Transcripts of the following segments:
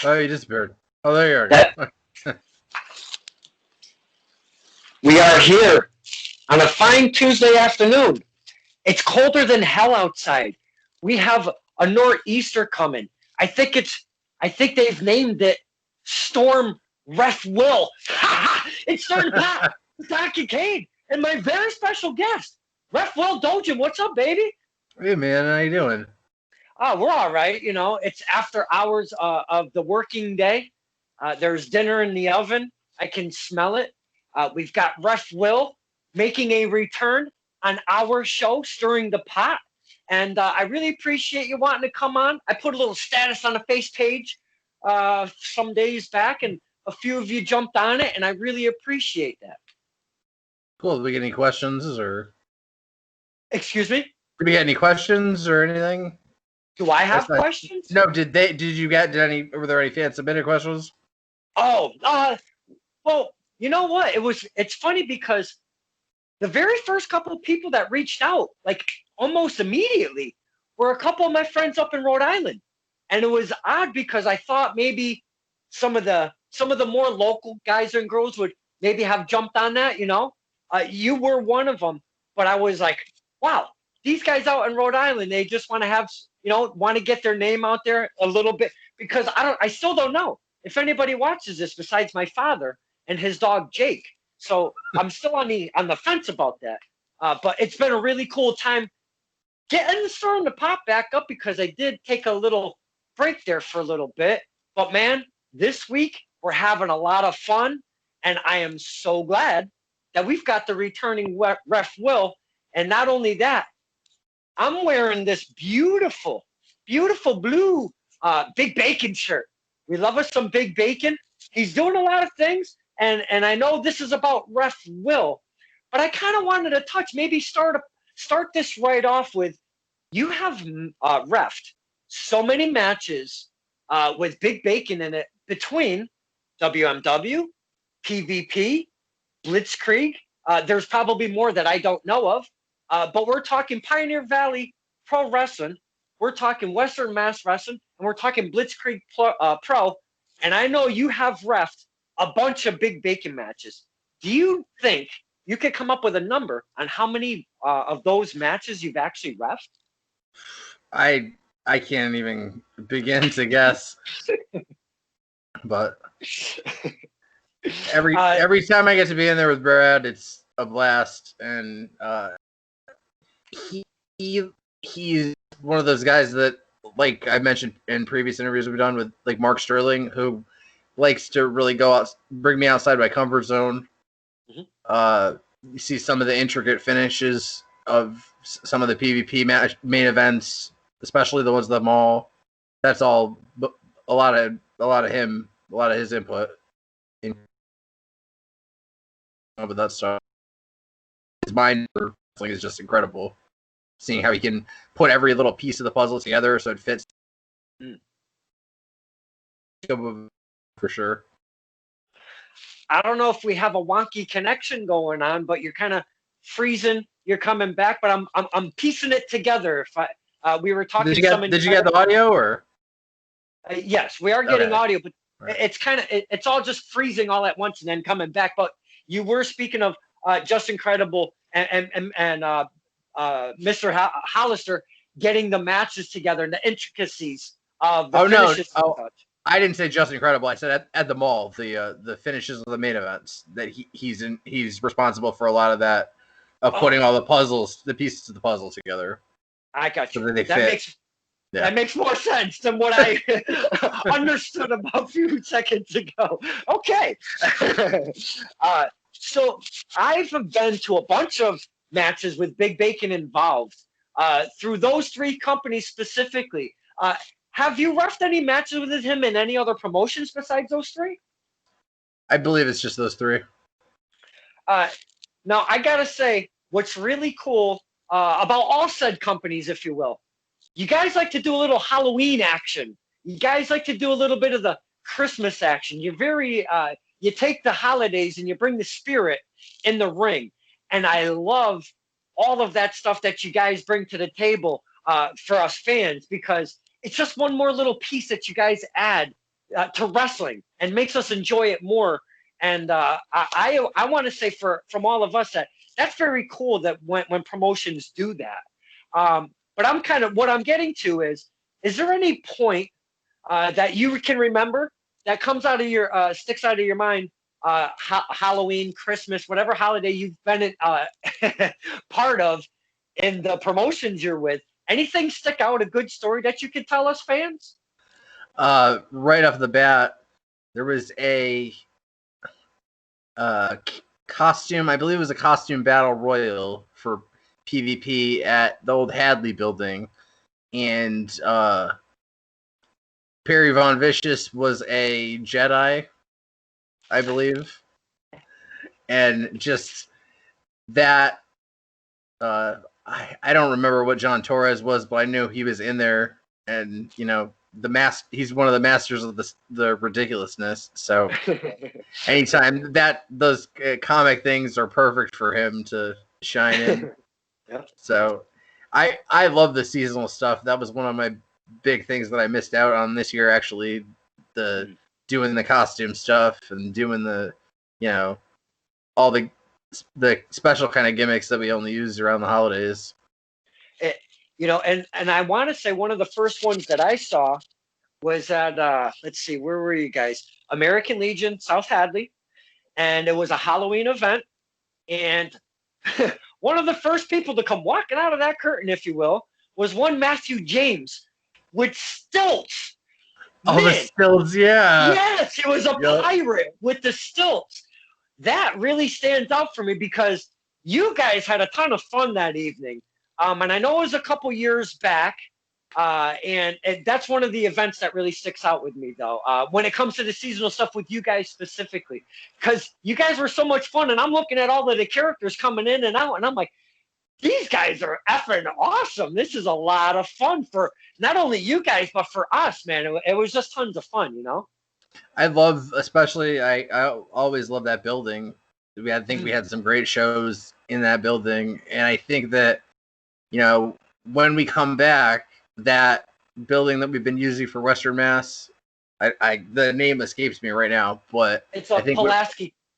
Oh, you disappeared. Oh, there you That are. we are here on a fine Tuesday afternoon. It's colder than hell outside. We have a nor'easter coming. I think they've named it Storm Ref Will. It's starting to pass. Doc Kane and my very special guest, Ref Will Dojan. What's up, baby? Hey, man, how you doing? Oh, we're all right. You know, it's after hours of the working day. There's dinner in the oven. I can smell it. We've got Ref Will making a return on our show, Stirring the Pot. And I really appreciate you wanting to come on. I put a little status on the face page some days back, and a few of you jumped on it, and I really appreciate that. Cool. Did we get any questions or? Excuse me? Did we get any questions or anything? Do I have questions? No. Did you get any? Were there any fan submitted questions? Oh, well, you know what? It's funny because the very first couple of people that reached out, like almost immediately, were a couple of my friends up in Rhode Island. And it was odd because I thought maybe some of the more local guys and girls would maybe have jumped on that, you know. You were one of them, but I was like, wow, these guys out in Rhode Island, they just want to have, you know, want to get their name out there a little bit, because I still don't know if anybody watches this besides my father and his dog Jake. So I'm still on the fence about that. But it's been a really cool time starting to pop back up, because I did take a little break there for a little bit. But man, this week we're having a lot of fun, and I am so glad that we've got the returning Ref Will. And not only that, I'm wearing this beautiful, beautiful blue Big Bacon shirt. We love us some Big Bacon. He's doing a lot of things, and I know this is about Ref Will, but I kind of wanted to touch, maybe start this right off with, you have refed so many matches with Big Bacon in it between WMW, PvP, Blitzkrieg. There's probably more that I don't know of, but we're talking Pioneer Valley Pro Wrestling, we're talking Western Mass Wrestling, and we're talking Blitzkrieg Pro. And I know you have refed a bunch of Big Bacon matches. Do you think you could come up with a number on how many of those matches you've actually refed? I can't even begin to guess. But every time I get to be in there with Brad, it's a blast. And he's one of those guys that, like I mentioned in previous interviews we've done with like Mark Sterling, who likes to really go out, bring me outside my comfort zone. Mm-hmm. You see some of the intricate finishes of some of the PvP main events, especially the ones at the mall. That's all a lot of him, a lot of his input in with that stuff. His mind for wrestling is just incredible. Seeing how he can put every little piece of the puzzle together so it fits. For sure. I don't know if we have a wonky connection going on, but you're kind of freezing. You're coming back, but I'm piecing it together. If we were talking, did you get the audio or? Yes, we are getting audio, but it's kind of it's all just freezing all at once and then coming back. But you were speaking of Just Incredible and Mr. Hollister getting the matches together and the intricacies of the finishes. I didn't say Just Incredible. I said at the mall, the finishes of the main events, that he's responsible for a lot of that, of putting all the pieces of the puzzle together. I got you. So that makes more sense than what I understood about a few seconds ago. Okay. So I've been to a bunch of matches with Big Bacon involved through those three companies specifically. Have you refed any matches with him in any other promotions besides those three? I believe it's just those three. Now, I got to say, what's really cool about all said companies, if you will, you guys like to do a little Halloween action. You guys like to do a little bit of the Christmas action. You're very, you take the holidays and you bring the spirit in the ring. And I love all of that stuff that you guys bring to the table for us fans, because it's just one more little piece that you guys add to wrestling and makes us enjoy it more. And I want to say from all of us that's very cool that when promotions do that. But I'm kind of what I'm getting to is there any point that you can remember that comes out of your sticks out of your mind? Halloween, Christmas, whatever holiday you've been part of in the promotions you're with. Anything stick out, a good story that you could tell us fans? Right off the bat, there was a costume, I believe it was a costume battle royal for PvP at the old Hadley building. And Perry Von Vicious was a Jedi, I believe. And just that, I don't remember what John Torres was, but I knew he was in there. And, he's one of the masters of the ridiculousness. So anytime those comic things are perfect for him to shine in. Yep. So I love the seasonal stuff. That was one of my big things that I missed out on this year, actually, doing the costume stuff and doing the, all the special kind of gimmicks that we only use around the holidays. And I want to say one of the first ones that I saw was at, let's see, where were you guys? American Legion, South Hadley. And it was a Halloween event. And one of the first people to come walking out of that curtain, if you will, was one Matthew James with stilts. Oh, the stilts, yeah. Yes, it was a pirate with the stilts. That really stands out for me because you guys had a ton of fun that evening. And I know it was a couple years back, and that's one of the events that really sticks out with me, though, when it comes to the seasonal stuff with you guys specifically. Because you guys were so much fun, and I'm looking at all of the characters coming in and out, and I'm like, these guys are effing awesome. This is a lot of fun for not only you guys, but for us, man. It was just tons of fun, I love, especially, I always love that building. I think we had some great shows in that building, and I think that, when we come back, that building that we've been using for Western Mass, the name escapes me right now, but it's a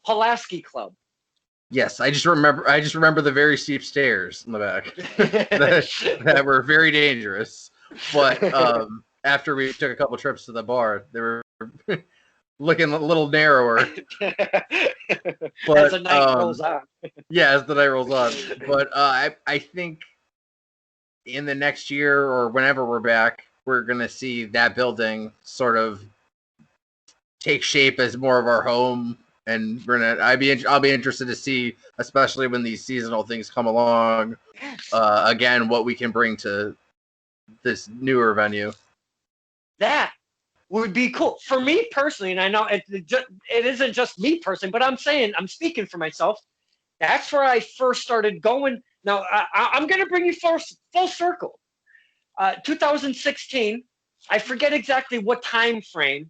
Pulaski Club. Yes, I just remember the very steep stairs in the back that were very dangerous. But after we took a couple trips to the bar, they were looking a little narrower. But, as the night rolls on. Yeah, as the night rolls on. But I think in the next year or whenever we're back, we're gonna see that building sort of take shape as more of our home. And I'll be interested to see, especially when these seasonal things come along, again, what we can bring to this newer venue. That would be cool for me personally, and I know it isn't just me personally, but I'm speaking for myself. That's where I first started going. Now I'm going to bring you full circle. 2016, I forget exactly what time frame.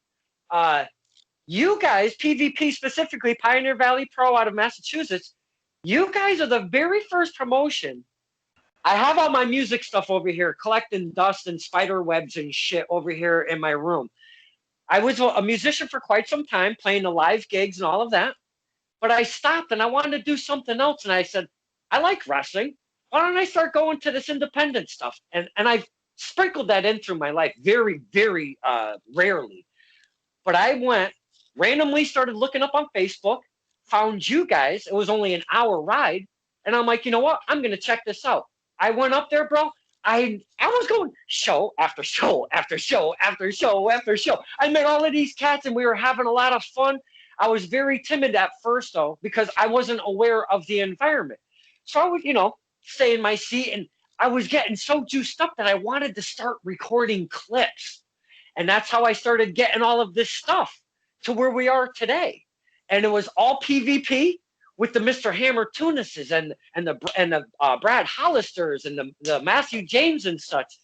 You guys, PvP specifically, Pioneer Valley Pro out of Massachusetts, you guys are the very first promotion. I have all my music stuff over here, collecting dust and spider webs and shit over here in my room. I was a musician for quite some time, playing the live gigs and all of that. But I stopped and I wanted to do something else. And I said, I like wrestling. Why don't I start going to this independent stuff? And I've sprinkled that in through my life very, very rarely. But I randomly started looking up on Facebook, found you guys. It was only an hour ride. And I'm like, you know what? I'm going to check this out. I went up there, bro. I was going show after show after show after show after show. I met all of these cats and we were having a lot of fun. I was very timid at first, though, because I wasn't aware of the environment. So I would, stay in my seat, and I was getting so juiced up that I wanted to start recording clips. And that's how I started getting all of this stuff to where we are today. And it was all PvP with the Mr. Hammer Tunises and the Brad Hollisters and the Matthew James and such.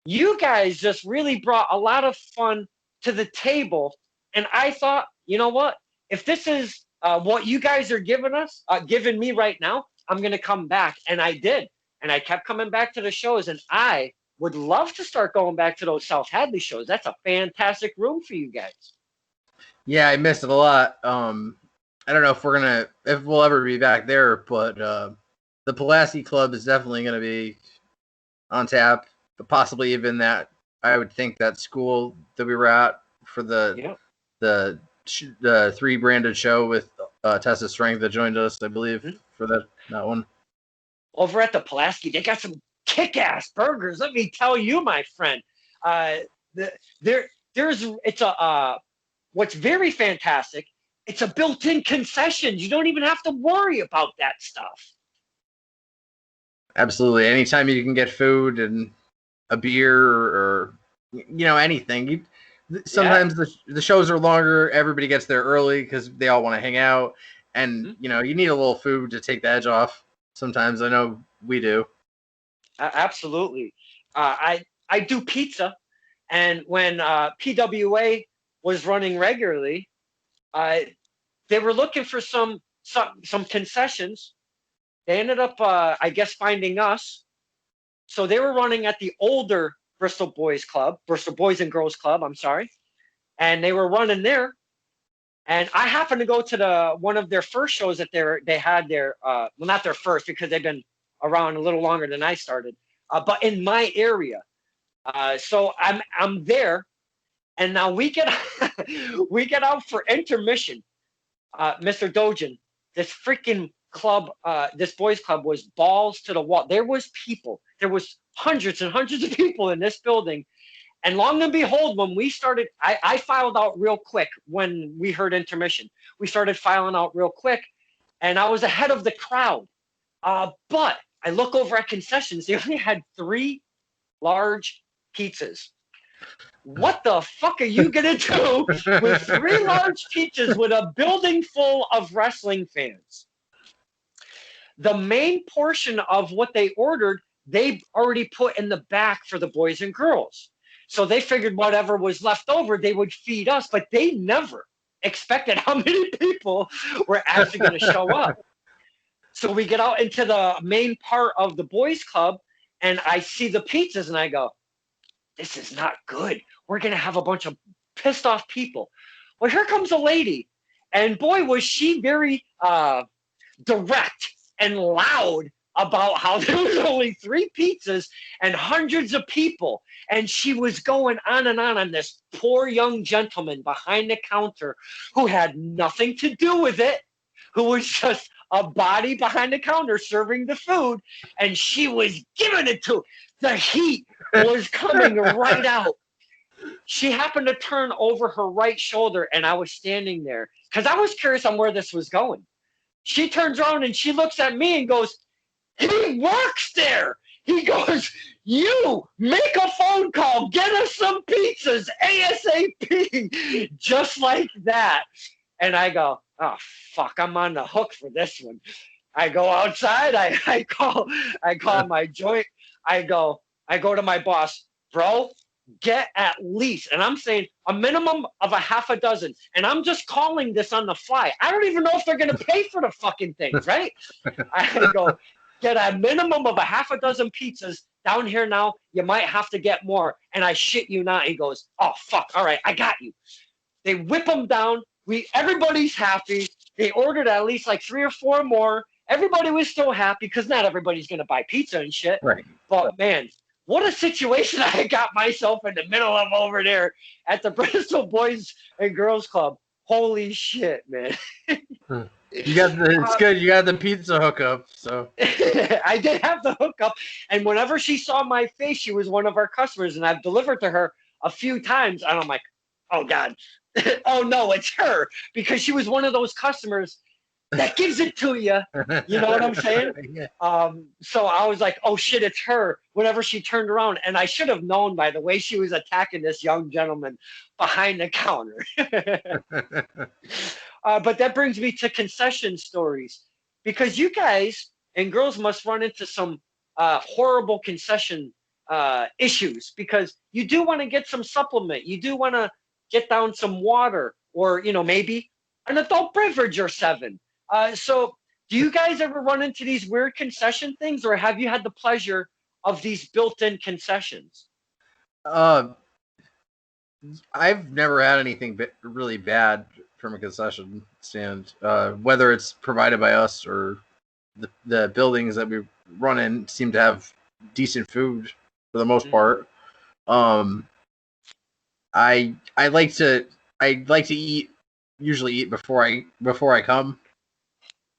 You guys just really brought a lot of fun to the table. And I thought, you know what? If this is what you guys are giving me right now, I'm going to come back. And I did. And I kept coming back to the shows. And I would love to start going back to those South Hadley shows. That's a fantastic room for you guys. Yeah, I missed it a lot. I don't know if we'll ever be back there, but the Pulaski Club is definitely gonna be on tap. But possibly even that. I would think that school that we were at for the 3 branded show with Tessa Strength that joined us, I believe, for that one. Over at the Pulaski, they got some kick-ass burgers. Let me tell you, my friend. What's very fantastic. It's a built-in concession. You don't even have to worry about that stuff. Absolutely. Anytime you can get food and a beer or anything. Sometimes the shows are longer. Everybody gets there early because they all want to hang out, and you need a little food to take the edge off. Sometimes I know we do. Absolutely. I do pizza, and when PWA was running regularly, they were looking for some concessions. They ended up, I guess, finding us. So they were running at the older Bristol Boys and Girls Club, I'm sorry. And they were running there. And I happened to go to one of their first shows that they had there. Well, not their first, because they've been around a little longer than I started. But in my area. So I'm there. And now we get out for intermission. Mr. Dojan, this freaking club, this boys club was balls to the wall. There was people. There was hundreds and hundreds of people in this building. And long and behold, when we started, I filed out real quick when we heard intermission. We started filing out real quick, and I was ahead of the crowd. But I look over at concessions. They only had 3 large pizzas. What the fuck are you going to do with 3 large pizzas with a building full of wrestling fans? The main portion of what they ordered, they already put in the back for the boys and girls. So they figured whatever was left over, they would feed us, but they never expected how many people were actually going to show up. So we get out into the main part of the boys club, and I see the pizzas, and I go, this is not good. We're going to have a bunch of pissed off people. Well, here comes a lady, and boy, was she very direct and loud about how there was only 3 pizzas and hundreds of people. And she was going on this poor young gentleman behind the counter who had nothing to do with it, who was just a body behind the counter serving the food, and she was giving it to him. The heat was coming right out. She happened to turn over her right shoulder, and I was standing there because I was curious on where this was going. She turns around and she looks at me and goes, he works there. He goes, you make a phone call, get us some pizzas ASAP, just like that. And I go, oh, fuck, I'm on the hook for this one. I go outside. I call my joint. I go to my boss, bro, get at least, and I'm saying a minimum of a half a dozen. And I'm just calling this on the fly. I don't even know if they're going to pay for the fucking things, right? I go, get a minimum of a half a dozen pizzas down here now. You might have to get more. And I shit you not. He goes, oh, fuck. All right, I got you. They whip them down. Everybody's happy. They ordered at least like 3 or 4 more. Everybody was still happy because not everybody's going to buy pizza and shit. Right. But, man, what a situation I got myself in the middle of over there at the Bristol Boys and Girls Club. Holy shit, man. It's good. You got the pizza hookup. So I did have the hookup. And whenever she saw my face, she was one of our customers. And I've delivered to her a few times. And I'm like, oh, God. Oh, no, it's her. Because she was one of those customers that gives it to you. You know what I'm saying? Yeah. So I was like, oh, shit, it's her. Whenever she turned around. And I should have known by the way she was attacking this young gentleman behind the counter. But that brings me to concession stories. Because you guys and girls must run into some horrible concession issues. Because you do want to get some supplement. You do want to get down some water or, maybe an adult beverage or 7. So do you guys ever run into these weird concession things, or have you had the pleasure of these built-in concessions? I've never had anything really bad from a concession stand, whether it's provided by us or the buildings that we run in seem to have decent food for the most part. I like to usually eat before I come,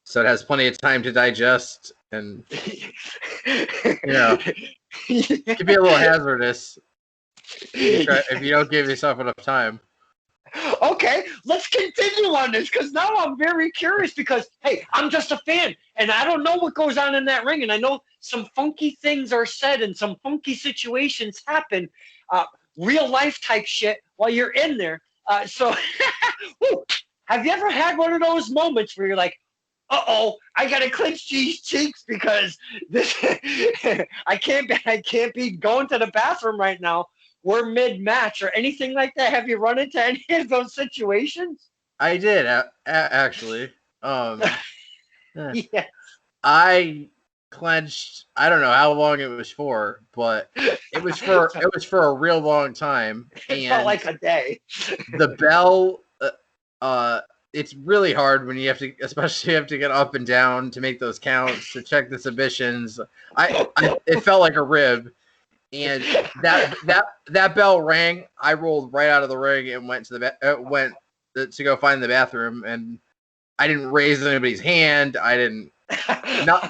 so it has plenty of time to digest, and it can be a little hazardous if you don't give yourself enough time. Okay, let's continue on this because now I'm very curious because, hey, I'm just a fan and I don't know what goes on in that ring. And I know some funky things are said and some funky situations happen, real life type shit while you're in there. So have you ever had one of those moments where you're like, uh-oh, I got to clench these cheeks because this I can't be going to the bathroom right now. We're mid-match or anything like that. Have you run into any of those situations? I did actually. Yeah. I clenched. I don't know how long it was for, but it was for a real long time. It felt like a day. The bell. It's really hard when you have to, especially have to get up and down to make those counts to check the submissions. It felt like a rib. And that bell rang. I rolled right out of the ring and went to to go find the bathroom. And I didn't raise anybody's hand. I didn't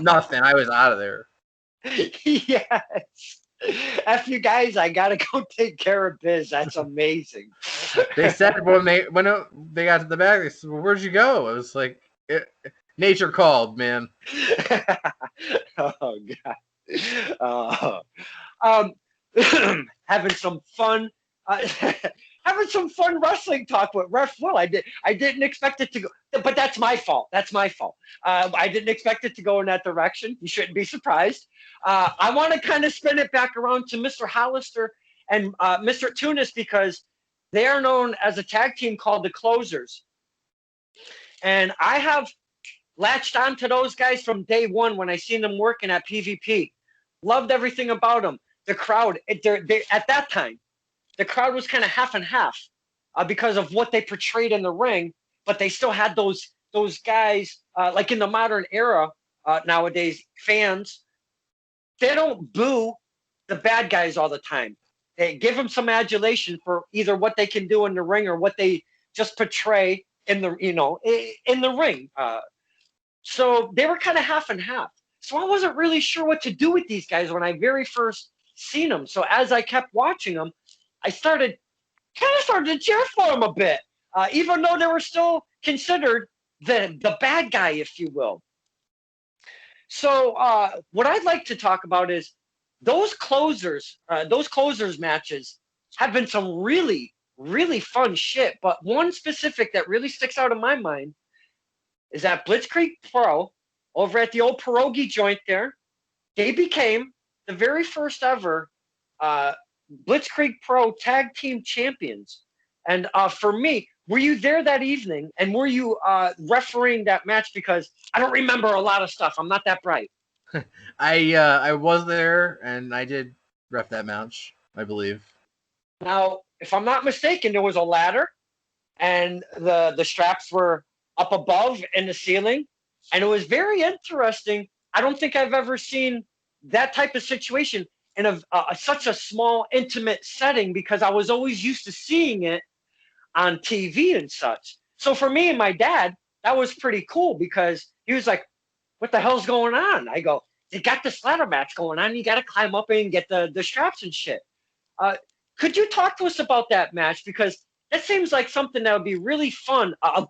nothing. I was out of there. Yes. F you guys, I gotta go take care of biz. That's amazing. They said when they got to the back, they said, "Well, where'd you go?" I was like, "Nature called, man." Oh God. Having some fun. Having some fun wrestling talk with Ref Will. I didn't expect it to go, but that's my fault. I didn't expect it to go in that direction. You shouldn't be surprised. I want to kind of spin it back around to Mr. Hollister and Mr. Tunis because they are known as a tag team called the Closers. And I have latched onto those guys from day one when I seen them working at PvP. Loved everything about them. The crowd, at that time, the crowd was kind of half and half because of what they portrayed in the ring, but they still had those guys, like in the modern era nowadays, fans, they don't boo the bad guys all the time. They give them some adulation for either what they can do in the ring or what they just portray in the, in the ring. So they were kind of half and half. So I wasn't really sure what to do with these guys when I very first seen them. So as I kept watching them, I started to cheer for them a bit, even though they were still considered the bad guy, if you will. So what I'd like to talk about is those closers matches have been some really, really fun shit. But one specific that really sticks out in my mind is that Blitzkrieg Pro over at the old pierogi joint there. They became the very first ever Blitzkrieg Pro Tag Team Champions. And for me, were you there that evening? And were you refereeing that match? Because I don't remember a lot of stuff. I'm not that bright. I was there, and I did ref that match, I believe. Now, if I'm not mistaken, there was a ladder, and the straps were up above in the ceiling. And it was very interesting. I don't think I've ever seen that type of situation in such a small, intimate setting because I was always used to seeing it on TV and such. So for me and my dad, that was pretty cool because he was like, what the hell's going on? I go, they got this ladder match going on. You got to climb up and get the straps and shit. Could you talk to us about that match? Because that seems like something that would be really fun, a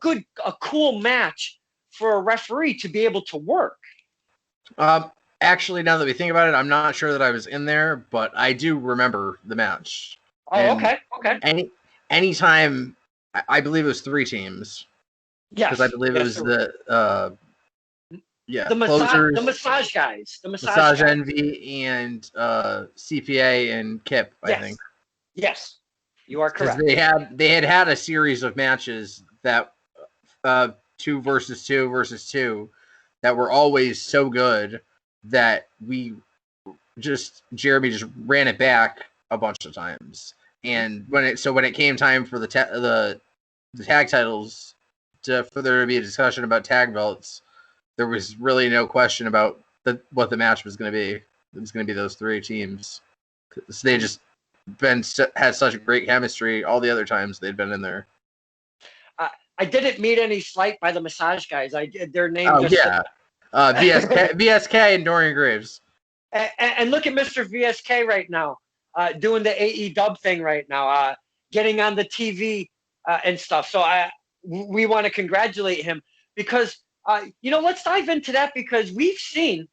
cool match for a referee to be able to work. Actually, now that we think about it, I'm not sure that I was in there, but I do remember the match. Oh, and okay. Anytime, I believe it was 3 teams. Yes. Because I believe it was the massage guys. The massage guys. Envy and CPA and Kip, I think. Yes. You are correct. They had a series of matches that 2 versus 2 versus 2 that were always so good that we Jeremy just ran it back a bunch of times. And when it came time for the tag titles for there to be a discussion about tag belts, there was really no question about what the match was going to be. It was going to be those three teams. They just had such great chemistry all the other times they'd been in there. I didn't meet any slight by the massage guys. Their name. Oh yeah, VSK and Dorian Graves. And look at Mr. VSK right now, doing the AE thing right now, getting on the TV and stuff. So we want to congratulate him because let's dive into that because we've seen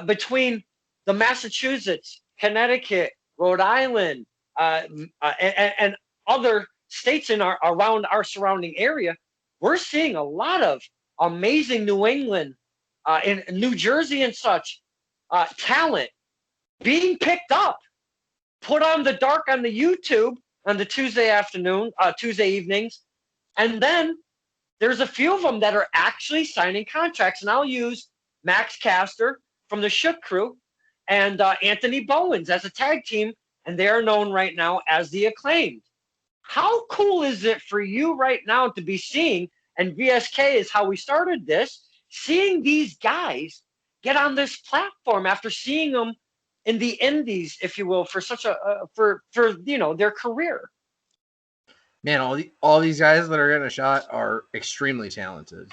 between the Massachusetts, Connecticut, Rhode Island, and other states around our surrounding area, we're seeing a lot of amazing New England, in New Jersey and such, talent being picked up, put on the dark on the YouTube on the Tuesday evenings, and then there's a few of them that are actually signing contracts. And I'll use Max Caster from the Shook Crew and Anthony Bowens as a tag team, and they are known right now as the Acclaimed. How cool is it for you right now to be seeing, and VSK is how we started this, seeing these guys get on this platform after seeing them in the indies, if you will, for such for their career? Man, all these guys that are getting a shot are extremely talented.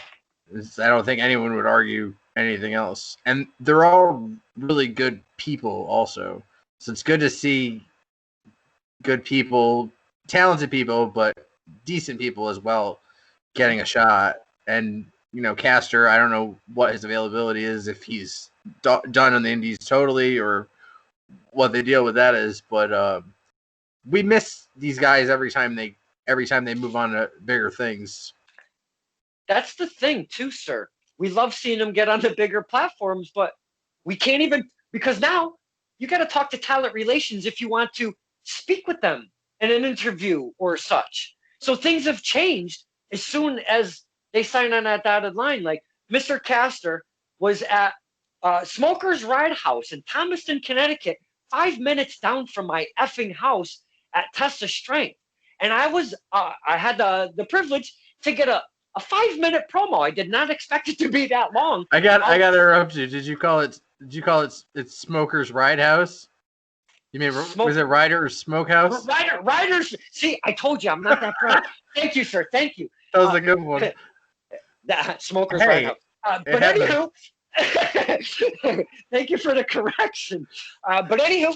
I don't think anyone would argue anything else. And they're all really good people also. So it's good to see good people, talented people, but decent people as well getting a shot. And, Caster, I don't know what his availability is, if he's done on the indies totally or what the deal with that is. But we miss these guys every time they move on to bigger things. That's the thing too, sir. We love seeing them get on the bigger platforms, but we can't even, because now you got to talk to talent relations if you want to speak with them in an interview or such. So things have changed as soon as they sign on that dotted line. Like Mr. Caster was at Smoker's Ridehouse in Thomaston, Connecticut, 5 minutes down from my effing house at Test of Strength. And I had the privilege to get a 5-minute promo. I did not expect it to be that long. I got to interrupt you. Did you call it it's Smoker's Ridehouse? You mean was it Ryder's Smokehouse? Ryder's. See, I told you I'm not that bright. Thank you, sir. Thank you. That was a good one. Smoker's Ridehouse. But anywho, thank you for the correction. But anywho,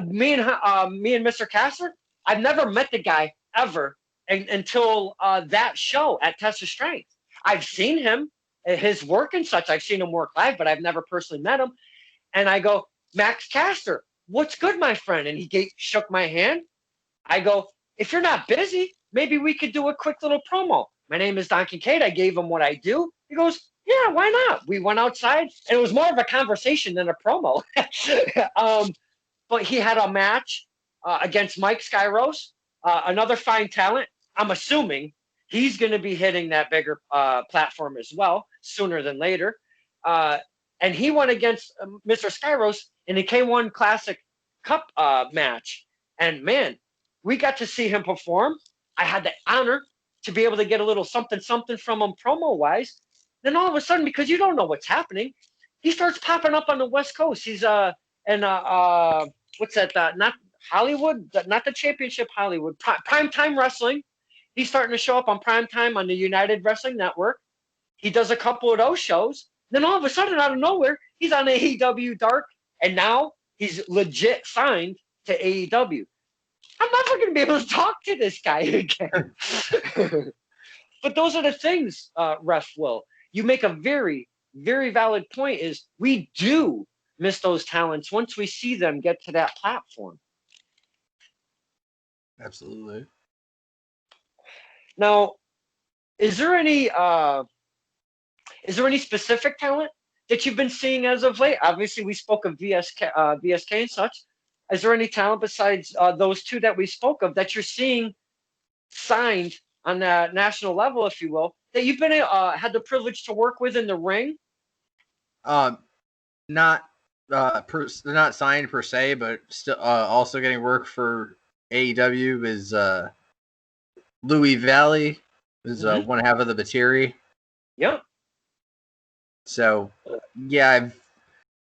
me and Mr. Caster, I've never met the guy ever until that show at Test of Strength. I've seen him, his work and such. I've seen him work live, but I've never personally met him. And I go, Max Caster, what's good, my friend? And he shook my hand. I go, if you're not busy, maybe we could do a quick little promo. My name is Don Kincaid. I gave him what I do. He goes, yeah, why not? We went outside, and it was more of a conversation than a promo. But he had a match against Mike Skyros, another fine talent. I'm assuming he's going to be hitting that bigger platform as well, sooner than later. And he went against Mr. Skyros in the K1 Classic Cup match. And, man, we got to see him perform. I had the honor to be able to get a little something from him promo-wise. Then all of a sudden, because you don't know what's happening, he starts popping up on the West Coast. He's what's that? Not Hollywood, not the Championship Hollywood, Primetime Wrestling. He's starting to show up on Primetime on the United Wrestling Network. He does a couple of those shows. Then all of a sudden, out of nowhere, he's on AEW Dark, and now he's legit signed to AEW. I'm never going to be able to talk to this guy again. But those are the things, Ref Will. You make a very, very valid point is we do miss those talents once we see them get to that platform. Absolutely. Now, is there any specific talent that you've been seeing as of late? Obviously, we spoke of VSK and such. Is there any talent besides those two that we spoke of that you're seeing signed on the national level, if you will, that you've been had the privilege to work with in the ring? Not they're not signed per se, but still also getting work for AEW is Louis Valley, is one half of the Batiri. Yep. So yeah, I've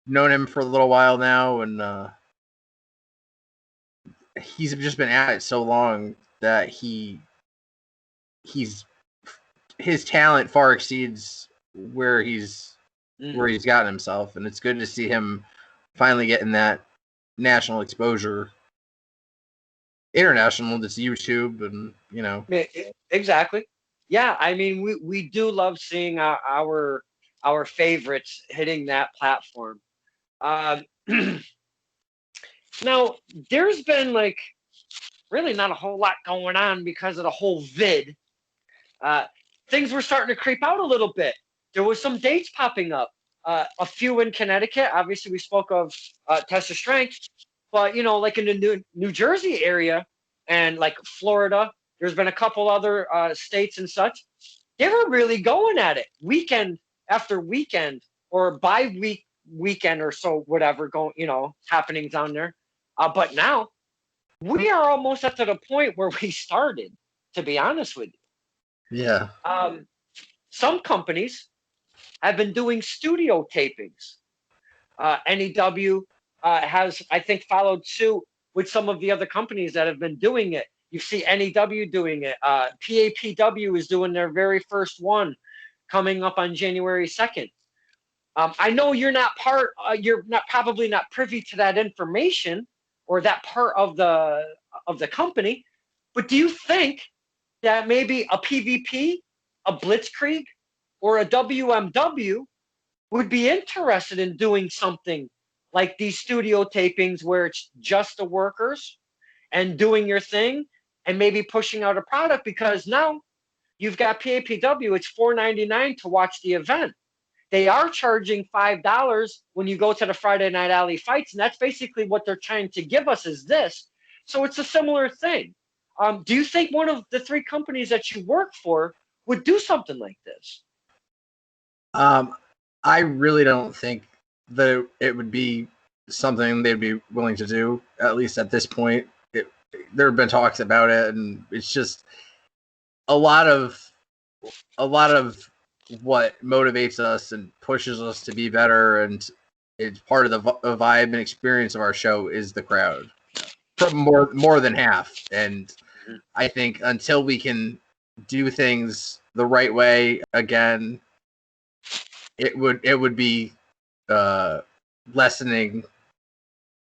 known him for a little while now, and he's just been at it so long that he's his talent far exceeds where he's gotten himself, and it's good to see him finally getting that national exposure, international. That's YouTube, and exactly. Yeah, I mean, we do love seeing our favorites hitting that platform. Now, there's been like really not a whole lot going on because of the whole vid. Things were starting to creep out a little bit. There was some dates popping up. A few in Connecticut. Obviously, we spoke of Test of Strength, but like in the New Jersey area and like Florida, there's been a couple other states and such. They were really going at it weekend after weekend or weekend or so, whatever going happening down there. But now we are almost up to the point where we started. To be honest with you. Yeah. Some companies have been doing studio tapings. NEW has, I think, followed suit with some of the other companies that have been doing it. You see NEW doing it. PAPW is doing their very first one coming up on January 2nd. I know you're not probably not privy to that information or that part of the company, but do you think that maybe a PvP, a Blitzkrieg, or a WMW would be interested in doing something like these studio tapings where it's just the workers and doing your thing and maybe pushing out a product? Because now you've got PAPW, it's $4.99 to watch the event. They are charging $5 when you go to the Friday Night Alley fights, and that's basically what they're trying to give us is this. So it's a similar thing. Do you think one of the three companies that you work for would do something like this? I really don't think that it would be something they'd be willing to do, at least at this point. There have been talks about it, and it's just a lot of what motivates us and pushes us to be better, and it's part of the vibe and experience of our show is the crowd, from more than half. And I think until we can do things the right way again, it would be lessening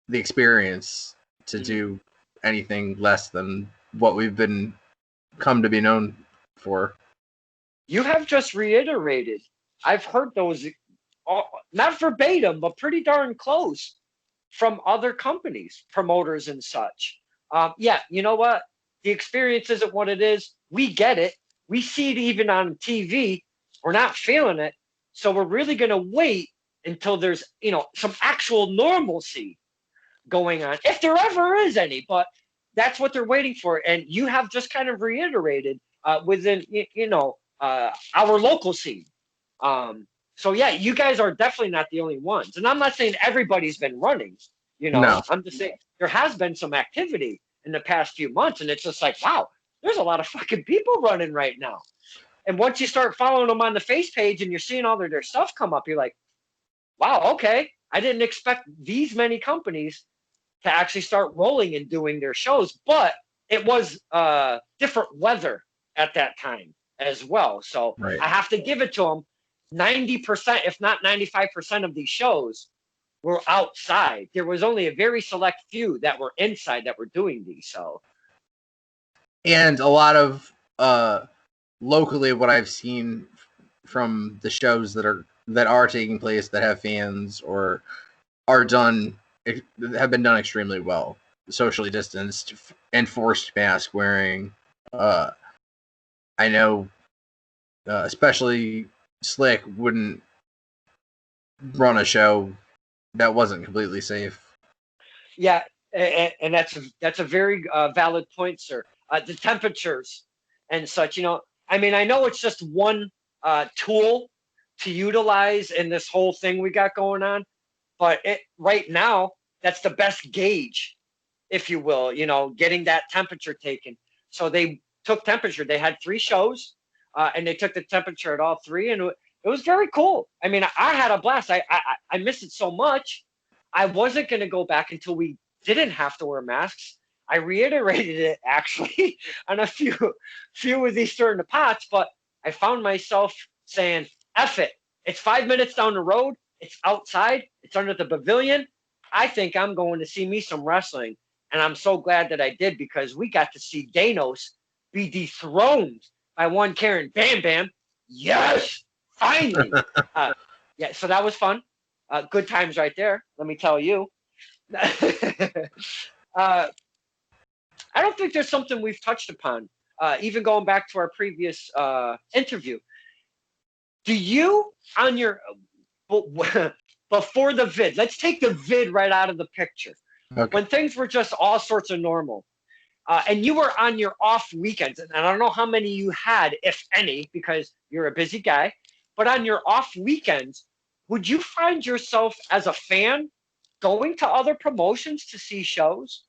the experience to do anything less than what we've been come to be known for. You have just reiterated. I've heard those, not verbatim, but pretty darn close from other companies, promoters and such. Yeah, you know what? The experience isn't what it is. We get it. We see it even on TV. We're not feeling it. So we're really going to wait until there's, some actual normalcy going on, if there ever is any. But that's what they're waiting for. And you have just kind of reiterated within, our local scene. So yeah, you guys are definitely not the only ones. And I'm not saying everybody's been running, No. I'm just saying there has been some activity in the past few months, and it's just like, wow, there's a lot of fucking people running right now. And once you start following them on the face page and you're seeing all their stuff come up, you're like, wow, okay, I didn't expect these many companies to actually start rolling and doing their shows. But it was different weather at that time as well. So right. I have to give it to them. 90%, if not 95% of these shows were outside. There was only a very select few that were inside that were doing these. So, and a lot of locally, what I've seen from the shows that are taking place that have fans or have been done extremely well, socially distanced, enforced mask wearing. I know, especially Slick wouldn't run a show that wasn't completely safe. Yeah, and that's a very valid point, sir. The temperatures and such, I mean, I know it's just one tool to utilize in this whole thing we got going on, But right now, that's the best gauge, if you will, getting that temperature taken. So they took temperature. They had 3 shows, and they took the temperature at all 3, and it was very cool. I mean, I had a blast. I miss it so much. I wasn't going to go back until we didn't have to wear masks. I reiterated it actually on a few of these stirring the pots, but I found myself saying, F it. It's 5 minutes down the road. It's outside. It's under the pavilion. I think I'm going to see me some wrestling. And I'm so glad that I did, because we got to see Danos be dethroned by one Karen Bam Bam. Yes, finally. Yeah, so that was fun. Good times right there, let me tell you. I don't think there's something we've touched upon, even going back to our previous interview. Do you, on your, before the vid, let's take the vid right out of the picture. Okay. When things were just all sorts of normal, and you were on your off weekends, and I don't know how many you had, if any, because you're a busy guy, but on your off weekends, would you find yourself as a fan going to other promotions to see shows?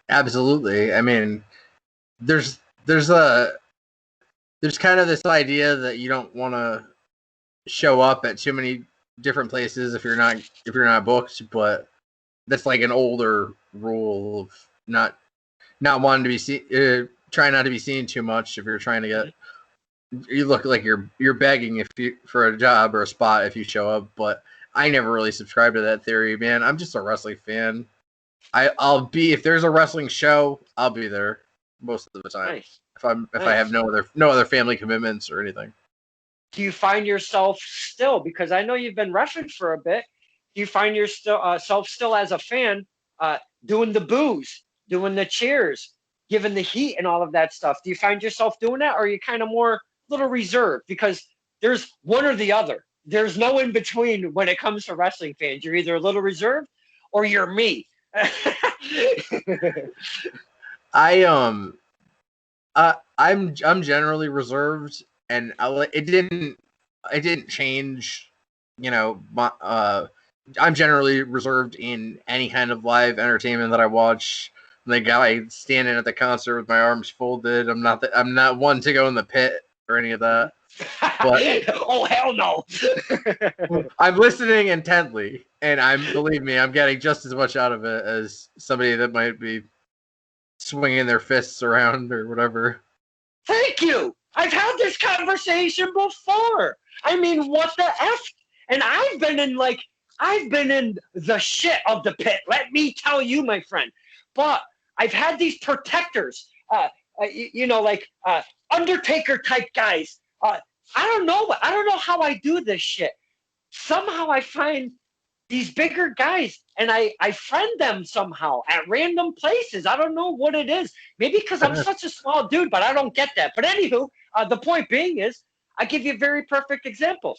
Absolutely. I mean, there's kind of this idea that you don't want to show up at too many different places if you're not booked, but that's like an older rule of not wanting to be seen, trying not to be seen too much. If you're trying to get, you look like you're begging for a job or a spot if you show up. But I never really subscribed to that theory, man. I'm just a wrestling fan. I'll be, if there's a wrestling show, I'll be there most of the time. Nice. If I have no other family commitments or anything. Do you find yourself still, because I know you've been reffing for a bit, do you find yourself still as a fan doing the boos, doing the cheers, giving the heat and all of that stuff? Do you find yourself doing that, or are you kind of more little reserved? Because there's one or the other. There's no in between when it comes to wrestling fans. You're either a little reserved or you're me. I'm generally reserved, and it didn't change. I'm generally reserved in any kind of live entertainment that I watch. The guy standing at the concert with my arms folded. I'm not one to go in the pit or any of that. But oh hell no! I'm listening intently, and believe me, I'm getting just as much out of it as somebody that might be swinging their fists around or whatever. Thank you. I've had this conversation before. I mean, what the F? And I've been in the shit of the pit. Let me tell you, my friend. But I've had these protectors, Undertaker type guys. I don't know how I do this shit. Somehow I find these bigger guys and I friend them somehow at random places. I don't know what it is. Maybe because I'm such a small dude, but I don't get that. But anywho, the point being is, I give you a very perfect example.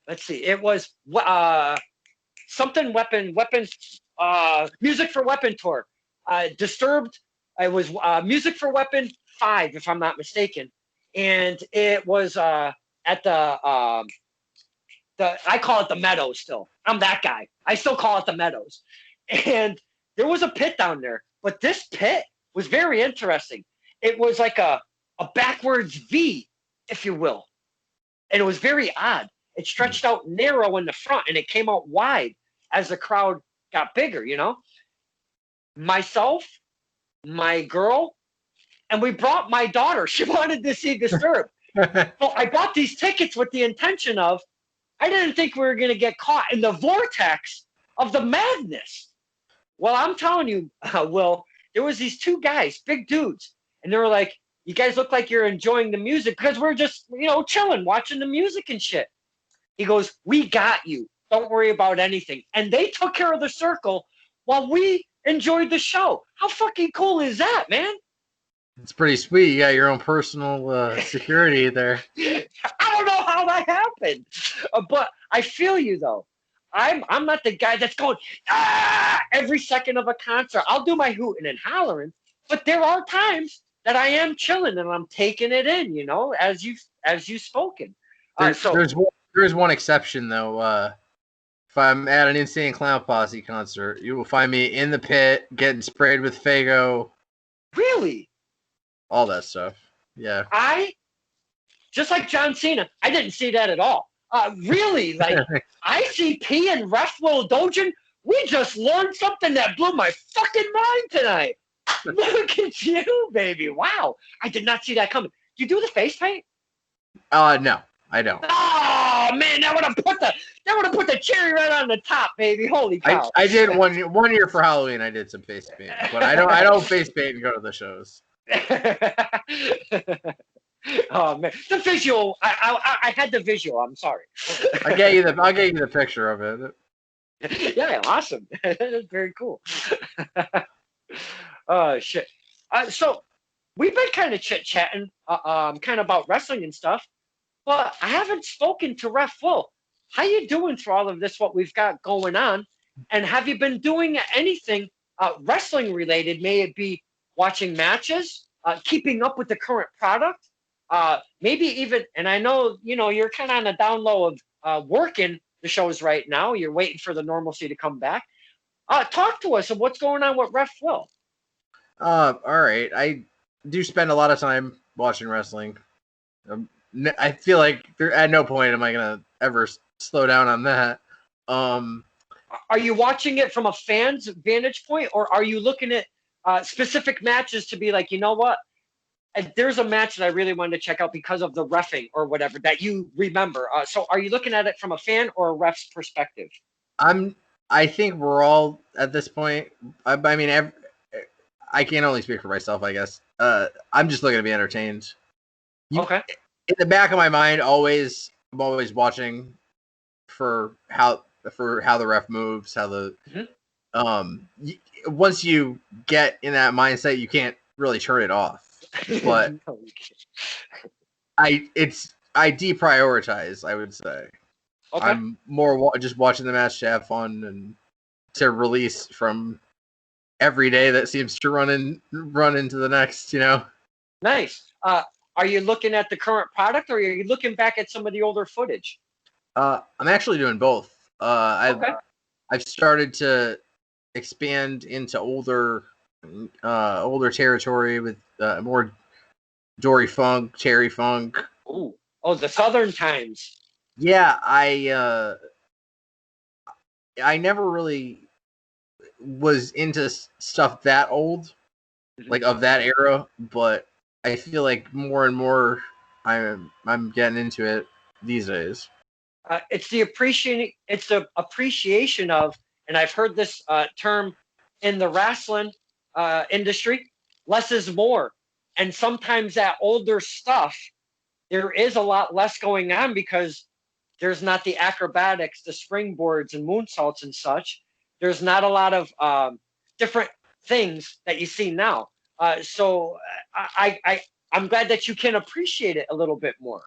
Let's see. It was Music for Weapon tour. Disturbed. It was Music for Weapon 5, if I'm not mistaken. And it was at I call it the Meadows still. I'm that guy. I still call it the Meadows. And there was a pit down there. But this pit was very interesting. It was like a backwards V, if you will. And it was very odd. It stretched out narrow in the front and it came out wide as the crowd got bigger, Myself, my girl, and we brought my daughter. She wanted to see Disturbed. So I bought these tickets with the intention of, I didn't think we were going to get caught in the vortex of the madness. Well, I'm telling you, Will, there was these 2 guys, big dudes, and they were like, you guys look like you're enjoying the music, because we're just, chilling, watching the music and shit. He goes, we got you. Don't worry about anything. And they took care of the circle while we enjoyed the show. How fucking cool is that, man? It's pretty sweet. You got your own personal security there. I don't know how that happened, but I feel you though. I'm not the guy that's going every second of a concert. I'll do my hooting and hollering, but there are times that I am chilling and I'm taking it in, as you've spoken. There's one exception though. if I'm at an Insane Clown Posse concert, you will find me in the pit getting sprayed with Faygo. Really? All that stuff. Yeah. Just like John Cena, I didn't see that at all. Really, like ICP and Ref Will Dojan, we just learned something that blew my fucking mind tonight. Look at you, baby. Wow. I did not see that coming. You do the face paint? No, I don't. Oh man, that would have put the cherry right on the top, baby. Holy cow. I did one year for Halloween. I did some face paint, but I don't face paint and go to the shows. Oh man, the visual. I had the visual. I'm sorry. I'll get you the picture of it. Yeah, awesome. That's very cool. Oh shit. So we've been kind of chit-chatting, kind of about wrestling and stuff, but I haven't spoken to Ref Will. How you doing through all of this? What we've got going on, and have you been doing anything wrestling related? May it be watching matches, keeping up with the current product, maybe even. And I know you're kind of on the down low of working the shows right now. You're waiting for the normalcy to come back. Talk to us of what's going on with Ref Will. All right. I do spend a lot of time watching wrestling. I feel like at no point am I gonna ever slow down on that. Are you watching it from a fan's vantage point, or are you looking at specific matches to be like, you know what? There's a match that I really wanted to check out because of the reffing or whatever that you remember. So are you looking at it from a fan or a ref's perspective? I think we're all at this point. I mean, I can only speak for myself, I guess. I'm just looking to be entertained. Okay. In the back of my mind, I'm always watching for how the ref moves, how the once you get in that mindset, you can't really turn it off. But I deprioritize, I would say. Okay. I'm more just watching the match to have fun and to release from every day that seems to run into the next, Nice. Are you looking at the current product, or are you looking back at some of the older footage? I'm actually doing both. I've started to expand into older territory with more Dory Funk, Terry Funk. Ooh. Oh, the Southern times. Yeah, I never really was into stuff that old, like of that era, but I feel like more and more I'm getting into it these days. It's the appreciation of, and I've heard this term in the wrestling industry, less is more. And sometimes that older stuff, there is a lot less going on because there's not the acrobatics, the springboards and moonsaults and such. There's not a lot of different things that you see now. So I'm glad that you can appreciate it a little bit more.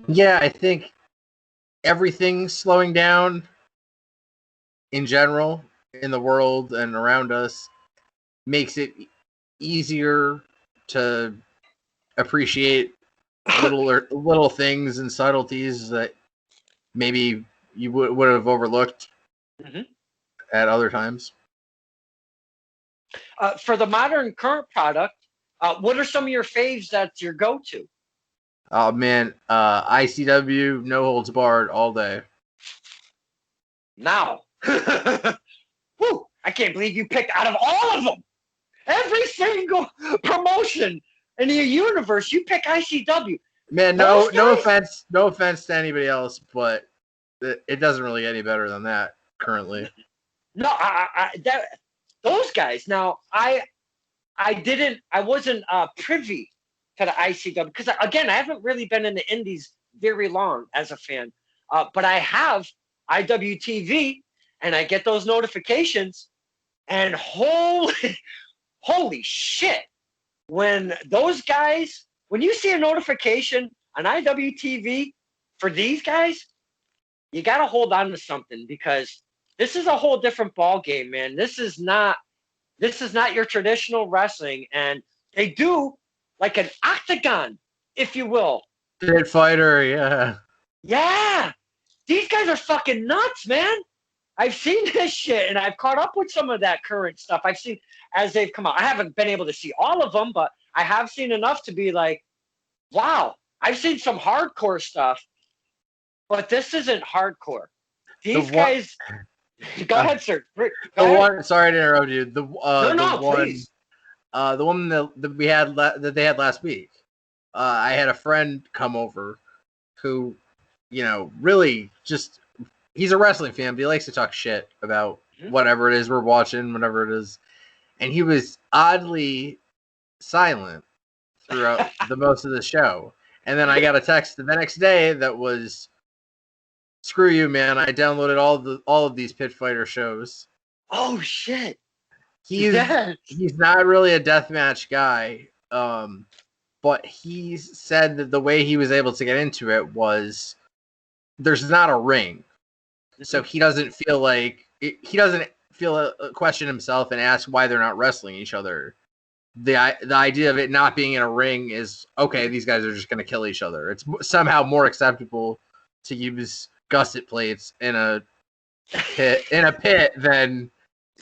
Yeah, I think everything's slowing down in general in the world and around us makes it easier to appreciate little things and subtleties that maybe you would have overlooked at other times. For the modern current product, what are some of your faves that's your go-to? Oh man, ICW, no holds barred all day. Now, whew, I can't believe you picked out of all of them, every single promotion in the universe, you pick ICW. Man, no offense to anybody else, but it doesn't really get any better than that currently. No, those guys. Now, I wasn't privy to the ICW because again, I haven't really been in the indies very long as a fan, but I have IWTV, and I get those notifications, and holy shit, when you see a notification on IWTV for these guys, you got to hold on to something because this is a whole different ball game, man. This is not your traditional wrestling, and they do like an octagon, if you will. Pit fighter, yeah. Yeah. these guys are fucking nuts, man. I've seen this shit, and I've caught up with some of that current stuff. I've seen as they've come out. I haven't been able to see all of them, but I have seen enough to be like, wow. I've seen some hardcore stuff, but this isn't hardcore. These guys. Go ahead, sir. Go ahead. Sorry to interrupt you. Please. The one that we had that they had last week. I had a friend come over who, really just, he's a wrestling fan, but he likes to talk shit about whatever it is we're watching, whatever it is. And he was oddly silent throughout the most of the show. And then I got a text the next day that was, "Screw you, man. I downloaded all of these Pit Fighter shows." Oh shit. He's not really a deathmatch guy. But he said that the way he was able to get into it was there's not a ring. So he doesn't feel a question himself and ask why they're not wrestling each other. The idea of it not being in a ring is, okay, these guys are just going to kill each other. It's somehow more acceptable to use gusset plates in a pit than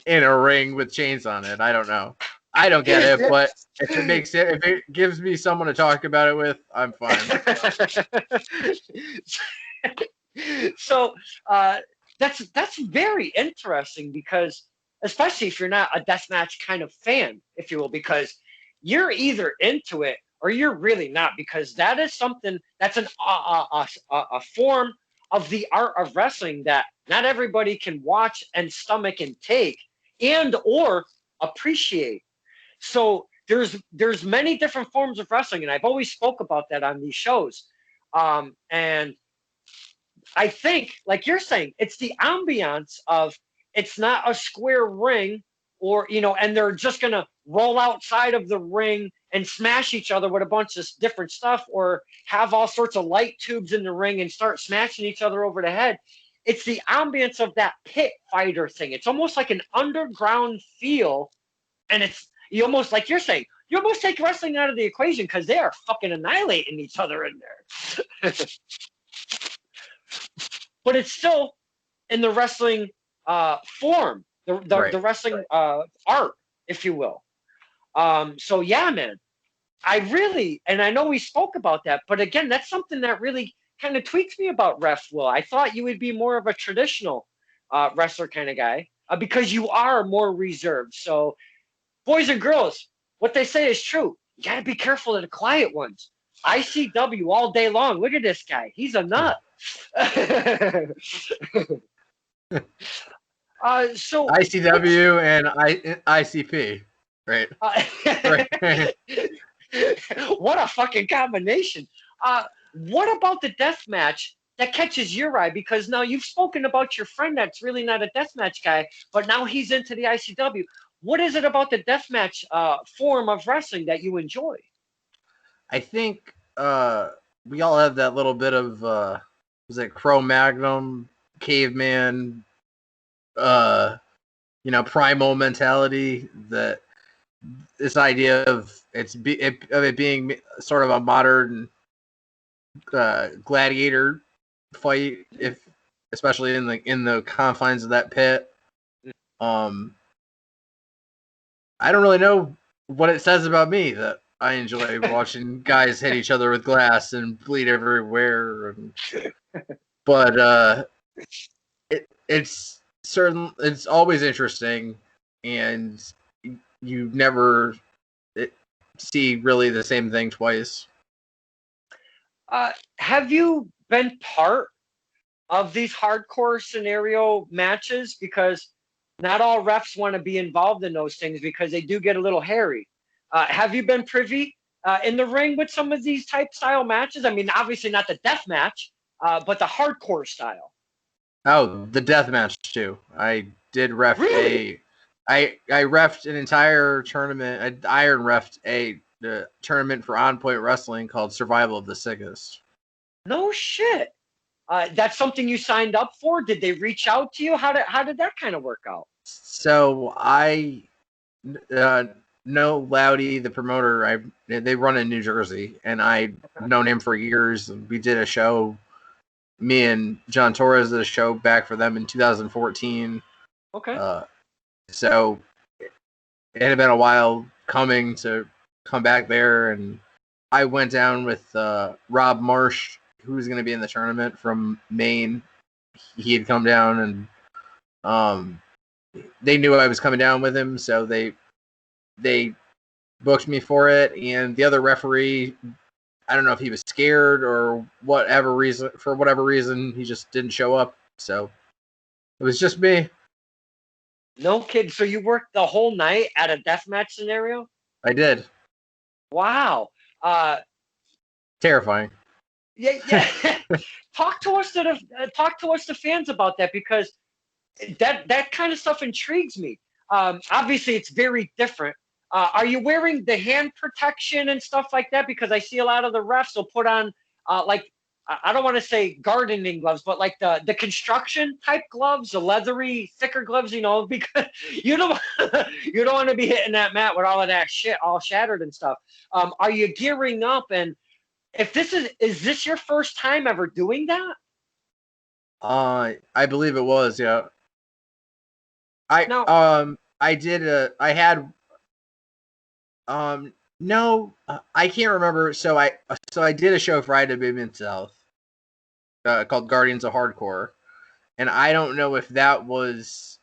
in a ring with chains on it. I don't know. I don't get it, but if it gives me someone to talk about it with, I'm fine. So that's very interesting, because especially if you're not a deathmatch kind of fan, if you will, because you're either into it or you're really not, because that is something that's a form of the art of wrestling that not everybody can watch and stomach and take and or appreciate. So there's many different forms of wrestling, and I've always spoke about that on these shows. And I think, like you're saying, it's the ambiance of, it's not a square ring, or and they're just gonna roll outside of the ring and smash each other with a bunch of different stuff, or have all sorts of light tubes in the ring and start smashing each other over the head. It's the ambience of that pit fighter thing. It's almost like an underground feel, and it's, you almost, like you're saying, you almost take wrestling out of the equation because they are fucking annihilating each other in there. But it's still in the wrestling form, the wrestling art, if you will. So yeah, man, and I know we spoke about that, but again, that's something that really kind of tweaks me about Ref Will. I thought you would be more of a traditional wrestler kind of guy, because you are more reserved. So boys and girls, what they say is true. You got to be careful of the quiet ones. ICW all day long. Look at this guy. He's a nut. So ICW and ICP, right? Right. What a fucking combination. What about the death match that catches your eye? Because now you've spoken about your friend that's really not a deathmatch guy, but now he's into the ICW. What is it about the deathmatch form of wrestling that you enjoy? I think we all have that little bit of was it Cro-Magnon, caveman, primal mentality, that this idea of it being sort of a modern gladiator fight, especially in the confines of that pit. I don't really know what it says about me that I enjoy watching guys hit each other with glass and bleed everywhere. But it's always interesting, and you never see really the same thing twice. Have you been part of these hardcore scenario matches? Because not all refs want to be involved in those things, because they do get a little hairy. Have you been privy in the ring with some of these type style matches? I mean, obviously not the death match, but the hardcore style. Oh, the death match too. I did ref really? I refed an entire tournament. I iron refed the tournament for On Point Wrestling called Survival of the Sickest. No shit. That's something you signed up for? Did they reach out to you? How did that kind of work out? So I know Loudy, the promoter. They run in New Jersey, and I've known him for years. We did a show me and John Torres did a show back for them in 2014. Okay. So it had been a while coming to come back there, and I went down with Rob Marsh, who was going to be in the tournament from Maine. He had come down, and they knew I was coming down with him, so they booked me for it. And the other referee, I don't know if he was scared or whatever reason, for whatever reason, he just didn't show up. So it was just me. No kid. So you worked the whole night at a deathmatch scenario? I did. Wow. Terrifying. Yeah. Talk to us to fans about that, because that kind of stuff intrigues me. Obviously, it's very different. Are you wearing the hand protection and stuff like that? Because I see a lot of the refs will put on like, I don't want to say gardening gloves, but like the construction type gloves, the leathery, thicker gloves, because you don't you don't want to be hitting that mat with all of that shit all shattered and stuff. Are you gearing up? And if is this your first time ever doing that? I believe it was, yeah. No, I can't remember. So I did a show for IWM South called Guardians of Hardcore, and I don't know if that was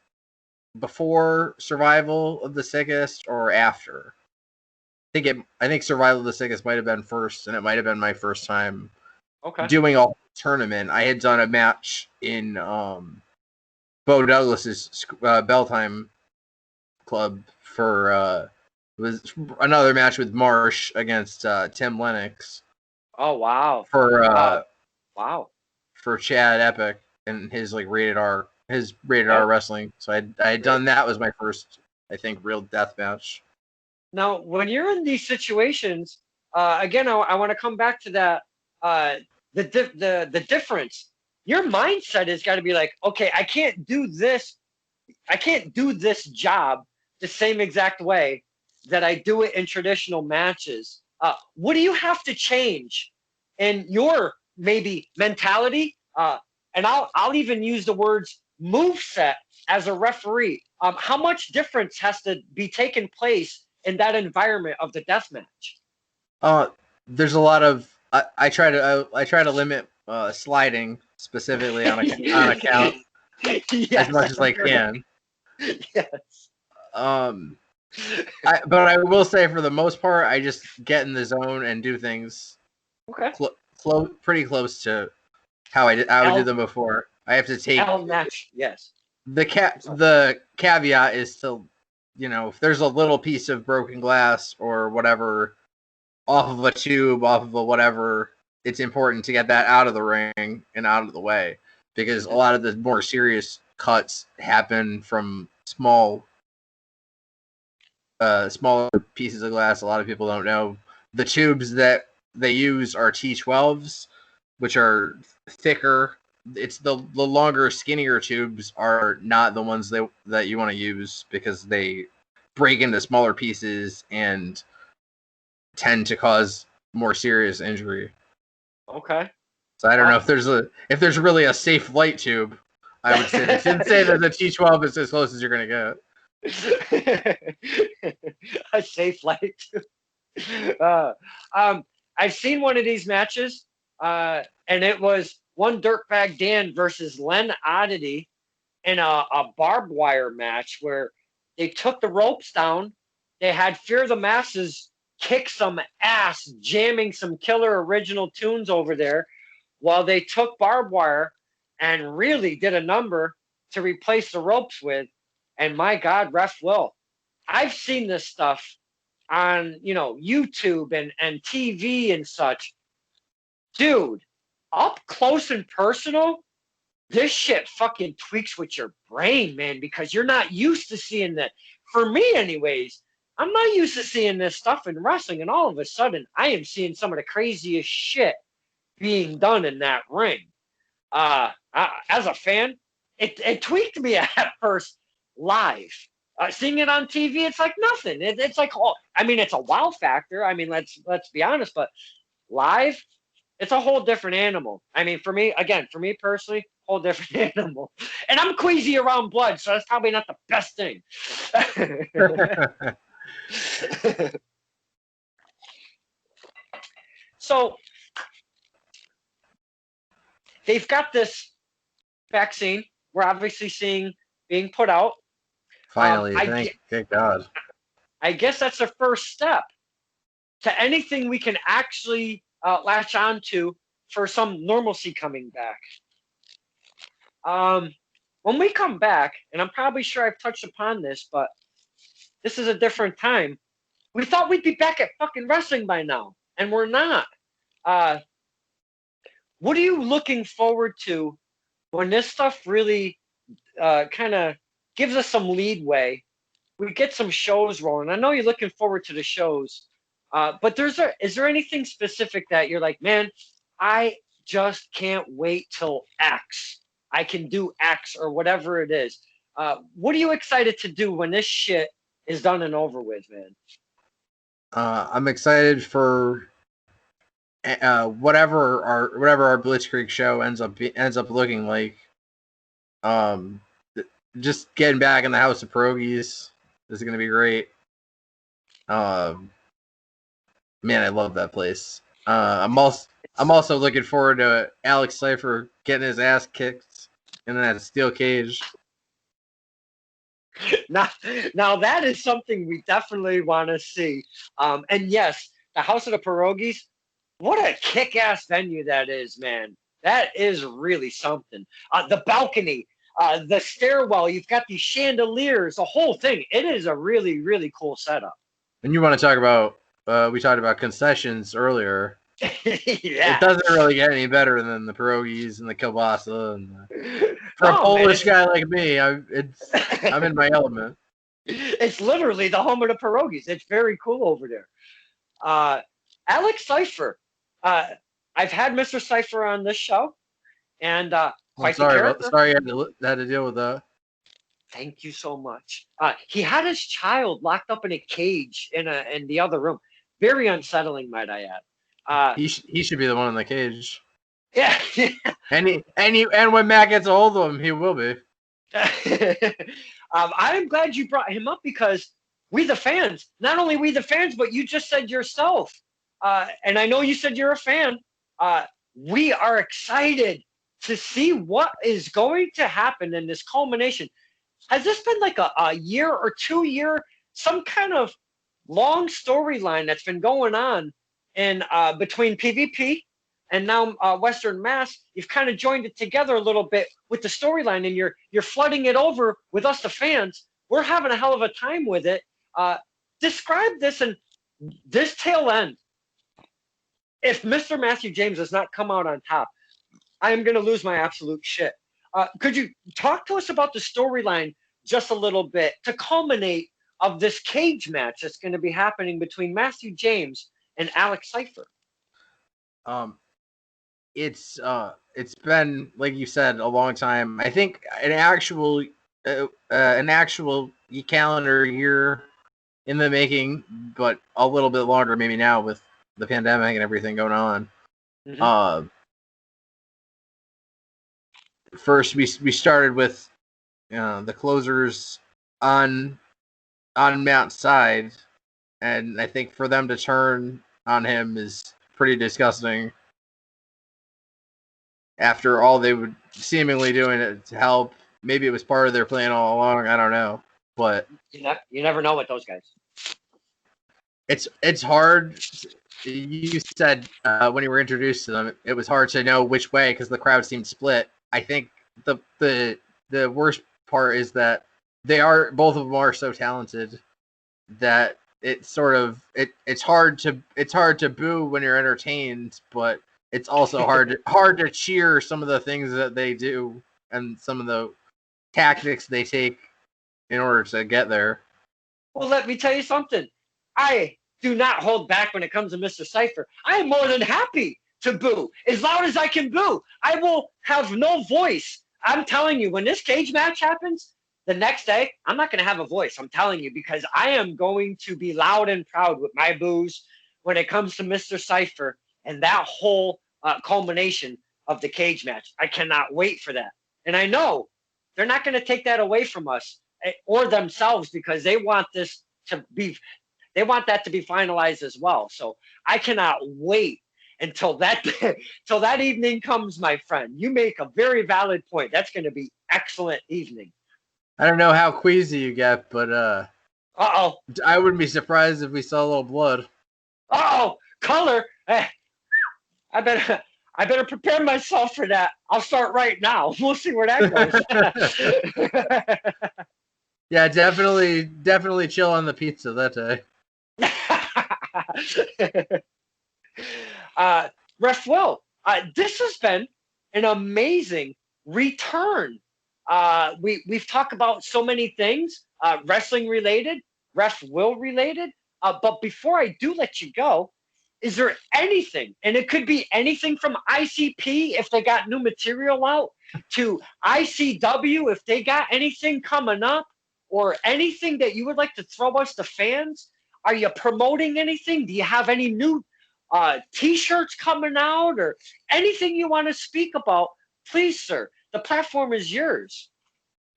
before Survival of the Sickest or after. I think Survival of the Sickest might have been first, and it might have been my first time doing a tournament. I had done a match in Bo Douglas's Beltime club for it was another match with Marsh against Tim Lennox. Oh wow! Wow. For Chad Epic and his rated R wrestling. So I had done that. Was my first, I think, real death match. Now, when you're in these situations, again, I want to come back to that. The difference. Your mindset has got to be like, okay, I can't do this job the same exact way that I do it in traditional matches. What do you have to change in your maybe mentality? And I'll even use the words moveset as a referee. How much difference has to be taking place in that environment of the death match? There's a lot of I try to limit sliding specifically on account as much as I can. Yes. But I will say, for the most part, I just get in the zone and do things. Okay. Pretty close to how I did them before. I have to take match. Yes. The caveat is to, if there's a little piece of broken glass or whatever off of a tube, off of a whatever, it's important to get that out of the ring and out of the way, because a lot of the more serious cuts happen from smaller pieces of glass. A lot of people don't know the tubes that they use are T12s, which are thicker. It's the longer, skinnier tubes are not the ones that you want to use, because they break into smaller pieces and tend to cause more serious injury. Okay. So I don't know if there's really a safe light tube. I would say that the T12 is as close as you're gonna get. A safe light tube. I've seen one of these matches, and it was one Dirtbag Dan versus Len Oddity in a barbed wire match where they took the ropes down. They had Fear of the Masses kick some ass, jamming some killer original tunes over there, while they took barbed wire and really did a number to replace the ropes with. And my God, Ref Will, I've seen this stuff on YouTube and TV and such. Dude, up close and personal, this shit fucking tweaks with your brain, man, because you're not used to seeing that. For me, anyways, I'm not used to seeing this stuff in wrestling, and all of a sudden, I am seeing some of the craziest shit being done in that ring. As a fan, it tweaked me at first live. Seeing it on TV, it's like nothing. It's like, it's a wow factor. I mean, let's be honest, but live, It's a whole different animal. I mean, for me personally, whole different animal. And I'm queasy around blood, so that's probably not the best thing. So they've got this vaccine. We're obviously seeing being put out. Finally, thank God. I guess that's the first step to anything we can actually latch on to for some normalcy coming back. When we come back, and I'm probably sure I've touched upon this, but this is a different time. We thought we'd be back at fucking wrestling by now, and we're not. What are you looking forward to when this stuff really kind of gives us some leadway? We get some shows rolling. I know you're looking forward to the shows, but is there anything specific that you're like, man, I just can't wait till X. I can do X or whatever it is. What are you excited to do when this shit is done and over with, man? I'm excited for whatever our Blitzkrieg show ends up looking like. Just getting back in the House of Pierogies is going to be great. Man, I love that place. I'm also looking forward to Alex Cypher getting his ass kicked in that steel cage. Now that is something we definitely want to see. And yes, the House of the Pierogies, what a kick-ass venue that is, man. That is really something. The balcony, the stairwell, you've got these chandeliers, the whole thing. It is a really, really cool setup. And you want to talk about, we talked about concessions earlier. Yeah. It doesn't really get any better than the pierogies and the kielbasa. And for a Polish guy like me, I'm in my element. It's literally the home of the pierogies. It's very cool over there. Alex Cypher. I've had Mr. Cypher on this show, and quite the character. Sorry, I had to deal with that. Thank you so much. He had his child locked up in a cage in the other room. Very unsettling, might I add. He should be the one in the cage. Yeah. and when Matt gets a hold of him, he will be. I'm glad you brought him up because we the fans, not only we the fans, but you just said yourself, and I know you said you're a fan. We are excited to see what is going to happen in this culmination. Has this been like a year or 2 year, some kind of long storyline that's been going on in between PvP and now Western Mass? You've kind of joined it together a little bit with the storyline, and you're flooding it over with us, the fans. We're having a hell of a time with it. Describe this and this tail end. If Mr. Matthew James does not come out on top, I am going to lose my absolute shit. Could you talk to us about the storyline just a little bit to culminate of this cage match that's going to be happening between Matthew James and Alex Cypher? It's been, like you said, a long time. I think an actual calendar year in the making, but a little bit longer maybe now with the pandemic and everything going on. Mm-hmm. First, we started with the closers on Matt's side, and I think for them to turn on him is pretty disgusting. After all they would seemingly doing it to help, maybe it was part of their plan all along. I don't know, but you never know with those guys. It's hard. You said when you were introduced to them, it was hard to know which way because the crowd seemed split. I think the worst part is that both of them are so talented that it's hard to boo when you're entertained, but it's also hard to cheer some of the things that they do and some of the tactics they take in order to get there. Well, let me tell you something. I do not hold back when it comes to Mr. Cypher. I am more than happy to boo as loud as I can boo. I will have no voice. I'm telling you, when this cage match happens, the next day, I'm not going to have a voice. I'm telling you, because I am going to be loud and proud with my boos when it comes to Mr. Cypher and that whole culmination of the cage match. I cannot wait for that. And I know they're not going to take that away from us or themselves because they want this to be, they want that to be finalized as well. So I cannot wait until that till that evening comes, my friend. You make a very valid point. That's going to be excellent evening. I don't know how queasy you get, but Uh-oh. I wouldn't be surprised if we saw a little blood. Uh-oh. Color. I better prepare myself for that. I'll start right now. We'll see where that goes. Yeah, definitely chill on the pizza that day. Ref Will, this has been an amazing return. We've talked about so many things, wrestling related, Ref Will related. But before I do let you go, is there anything, and it could be anything from ICP if they got new material out, to ICW if they got anything coming up, or anything that you would like to throw us, the fans? Are you promoting anything? Do you have any new T-shirts coming out, or anything you want to speak about? Please, sir, the platform is yours.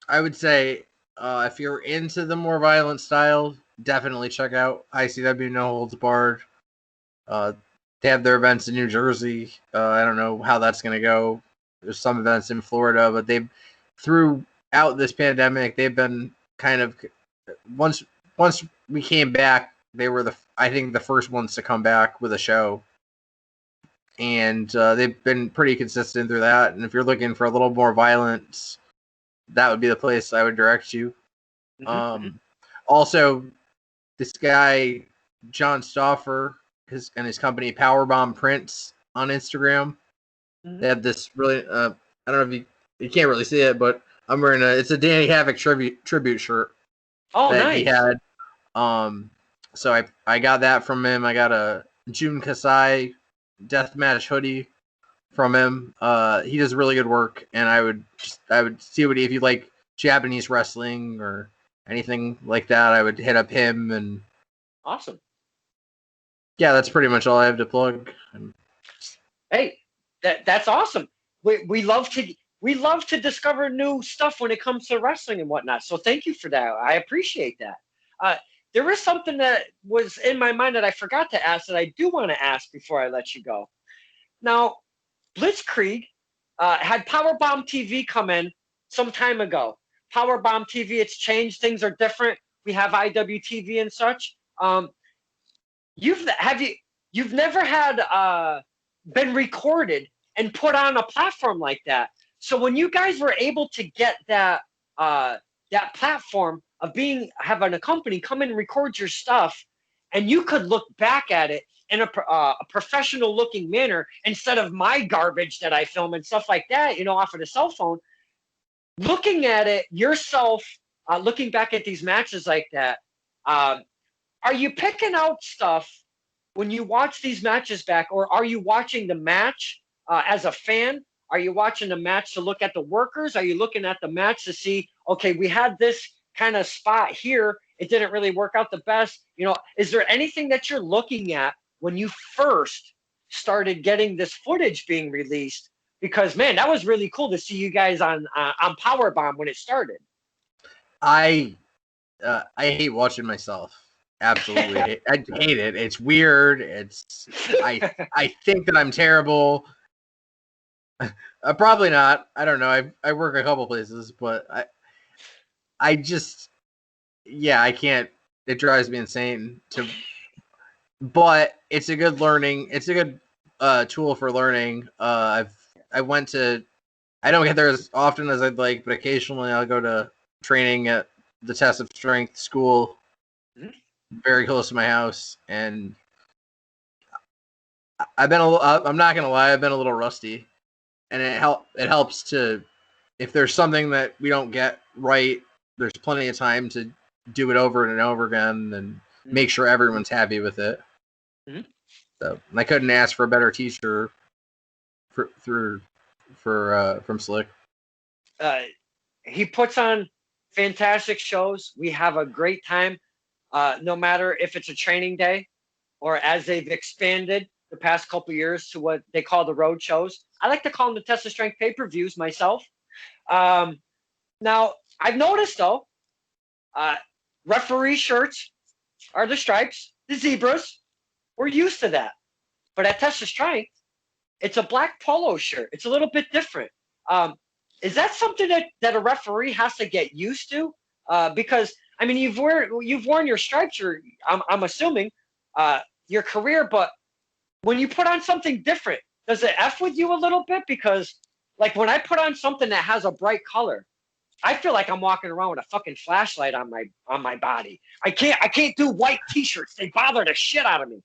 I would say if you're into the more violent style, definitely check out ICW No Holds Barred. They have their events in New Jersey. I don't know how that's going to go. There's some events in Florida, but they've, throughout this pandemic, they've been kind of, once we came back, they were I think the first ones to come back with a show. And they've been pretty consistent through that. And if you're looking for a little more violence, that would be the place I would direct you. Also, this guy, John Stauffer, and his company Powerbomb Prints on Instagram. They have this really, I don't know if you can't really see it, but I'm wearing it's a Danny Havoc tribute shirt. Oh, that nice. He had. So I got that from him. I got a Jun Kasai deathmatch hoodie from him. He does really good work, and I would see if you like Japanese wrestling or anything like that, I would hit up him. And awesome. Yeah, that's pretty much all I have to plug. Hey, that's awesome. We love to discover new stuff when it comes to wrestling and whatnot. So thank you for that. I appreciate that. There is something that was in my mind that I forgot to ask that I do want to ask before I let you go. Now, Blitzkrieg had Powerbomb TV come in some time ago. Powerbomb TV, it's changed. Things are different. We have IWTV and such. You've never had been recorded and put on a platform like that. So when you guys were able to get that that platform of having a company come in and record your stuff, and you could look back at it in a professional looking manner instead of my garbage that I film and stuff like that, off of the cell phone, looking at it yourself, looking back at these matches like that, are you picking out stuff when you watch these matches back, or are you watching the match as a fan? Are you watching the match to look at the workers? Are you looking at the match to see, okay, we had this kind of spot here, it didn't really work out the best? Is there anything that you're looking at when you first started getting this footage being released? Because, man, that was really cool to see you guys on Powerbomb when it started. I hate watching myself. Absolutely. I hate it. It's weird. I think that I'm terrible. Probably not. I don't know. I work a couple places, but I just, I can't. It drives me insane but it's a good learning. It's a good tool for learning. I don't get there as often as I'd like, but occasionally I'll go to training at the Test of Strength school, very close to my house, and I'm not gonna lie, I've been a little rusty, and it helps to, if there's something that we don't get right, there's plenty of time to do it over and over again and make sure everyone's happy with it. So I couldn't ask for a better teacher from Slick. He puts on fantastic shows. We have a great time, no matter if it's a training day or as they've expanded the past couple years to what they call the road shows. I like to call them the Test of Strength pay-per-views myself. Now, I've noticed, though, referee shirts are the stripes, the zebras. We're used to that. But at Test of Strength, it's a black polo shirt. It's a little bit different. Is that something that a referee has to get used to? Because, I mean, you've worn your stripes, I'm assuming, your career, but when you put on something different, does it F with you a little bit? Because, like, when I put on something that has a bright color, I feel like I'm walking around with a fucking flashlight on my body. I can't do white T-shirts. They bother the shit out of me.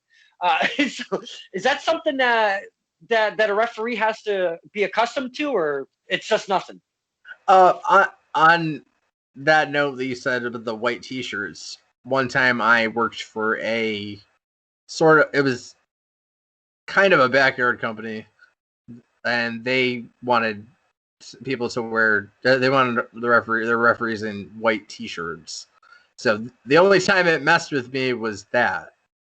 So is that something that a referee has to be accustomed to, or it's just nothing? On that note that you said about the white T-shirts, one time I worked for it was kind of a backyard company, and they wanted people to wear. They wanted the referees in white T-shirts. So the only time it messed with me was that,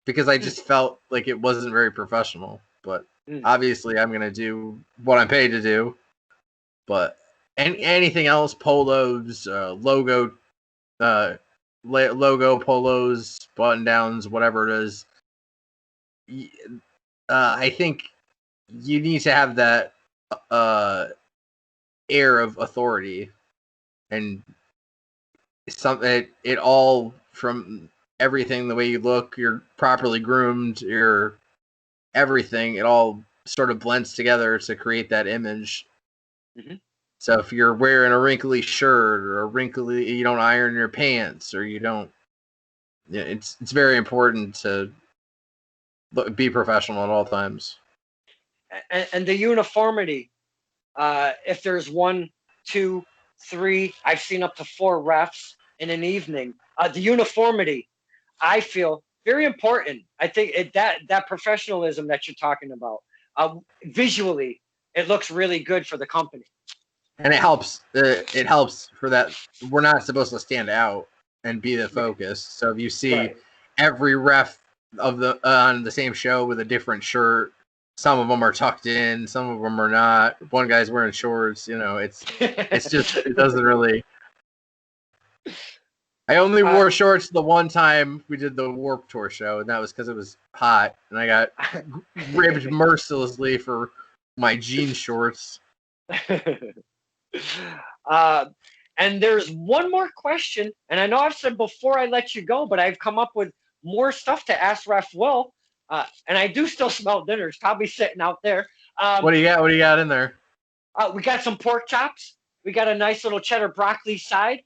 because I just felt like it wasn't very professional. But obviously, I'm gonna do what I'm paid to do. But anything else, polos, logo polos, button downs, whatever it is, I think you need to have that air of authority, and it all, from everything, the way you look, you're properly groomed, you're everything, it all sort of blends together to create that image. Mm-hmm. So if you're wearing a wrinkly shirt, or you don't iron your pants, or you don't, it's very important to be professional at all times. And the uniformity. If there's 1, 2, 3, I've seen up to 4 refs in an evening. The uniformity, I feel, very important. I think that professionalism that you're talking about, visually, it looks really good for the company. And it helps. It helps for that. We're not supposed to stand out and be the focus. So if you see every ref on the same show with a different shirt, some of them are tucked in, some of them are not. One guy's wearing shorts. It's just, it doesn't really. I only wore shorts the one time we did the Warped Tour show, and that was because it was hot, and I got ribbed mercilessly for my jean shorts. And there's one more question, and I know I've said before I let you go, but I've come up with more stuff to ask Ref Will, and I do still smell dinner. It's probably sitting out there. What do you got? What do you got in there? We got some pork chops. We got a nice little cheddar broccoli side.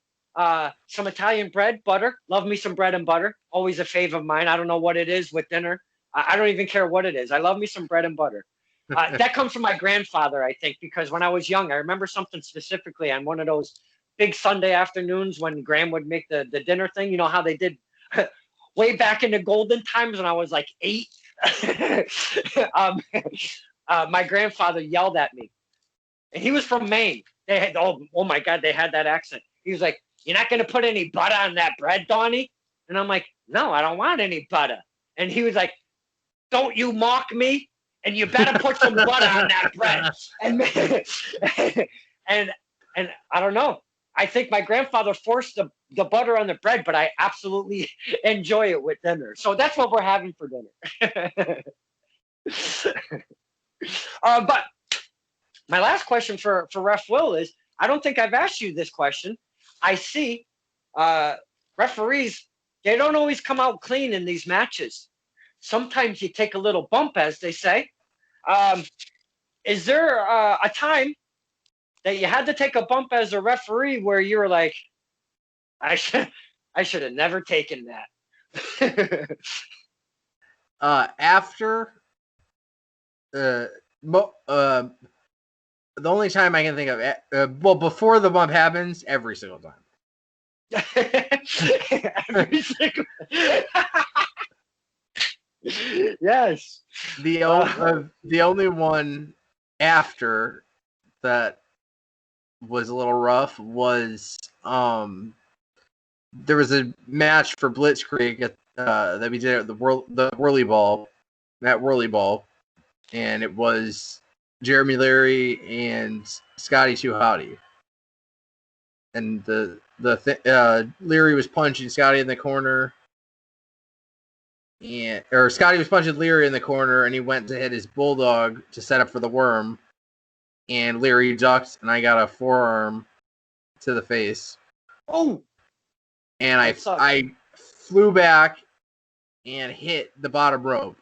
Some Italian bread, butter. Love me some bread and butter. Always a fave of mine. I don't know what it is with dinner. I don't even care what it is. I love me some bread and butter. That comes from my grandfather, I think, because when I was young, I remember something specifically on one of those big Sunday afternoons when Graham would make the dinner thing. You know how they did way back in the golden times when I was like 8? My grandfather yelled at me. And he was from Maine. They had, oh my God, they had that accent. He was like, "You're not going to put any butter on that bread, Donnie?" And I'm like, "No, I don't want any butter." And he was like, "Don't you mock me? And you better put some butter on that bread." And I don't know. I think my grandfather forced the butter on the bread, but I absolutely enjoy it with dinner. So that's what we're having for dinner. But my last question for Ref Will is, I don't think I've asked you this question. I see referees, they don't always come out clean in these matches. Sometimes you take a little bump, as they say. Is there a time that you had to take a bump as a referee where you were like, I should have never taken that? After the only time I can think of, before the bump happens, every single time. Every single. Yes. The only one after that was a little rough was there was a match for Blitzkrieg that we did at the Whirly Ball, at Whirly Ball, and it was Jeremy Leary and Scotty Too Hottie. And Leary was punching Scotty in the corner, or Scotty was punching Leary in the corner, and he went to hit his bulldog to set up for the worm, and Leary ducked, and I got a forearm to the face. Oh, and I flew back and hit the bottom rope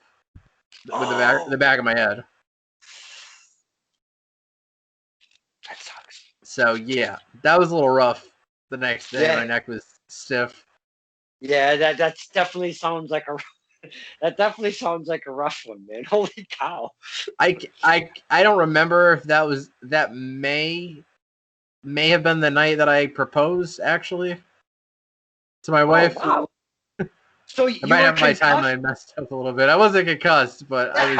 with the back of my head. That sucks. So yeah, that was a little rough. The next day, my neck was stiff. Yeah, that definitely sounds like a rough one, man. Holy cow! I don't remember if that may have been the night that I proposed actually to my wife. Wow. So you might have my timeline messed up a little bit. I wasn't concussed, but I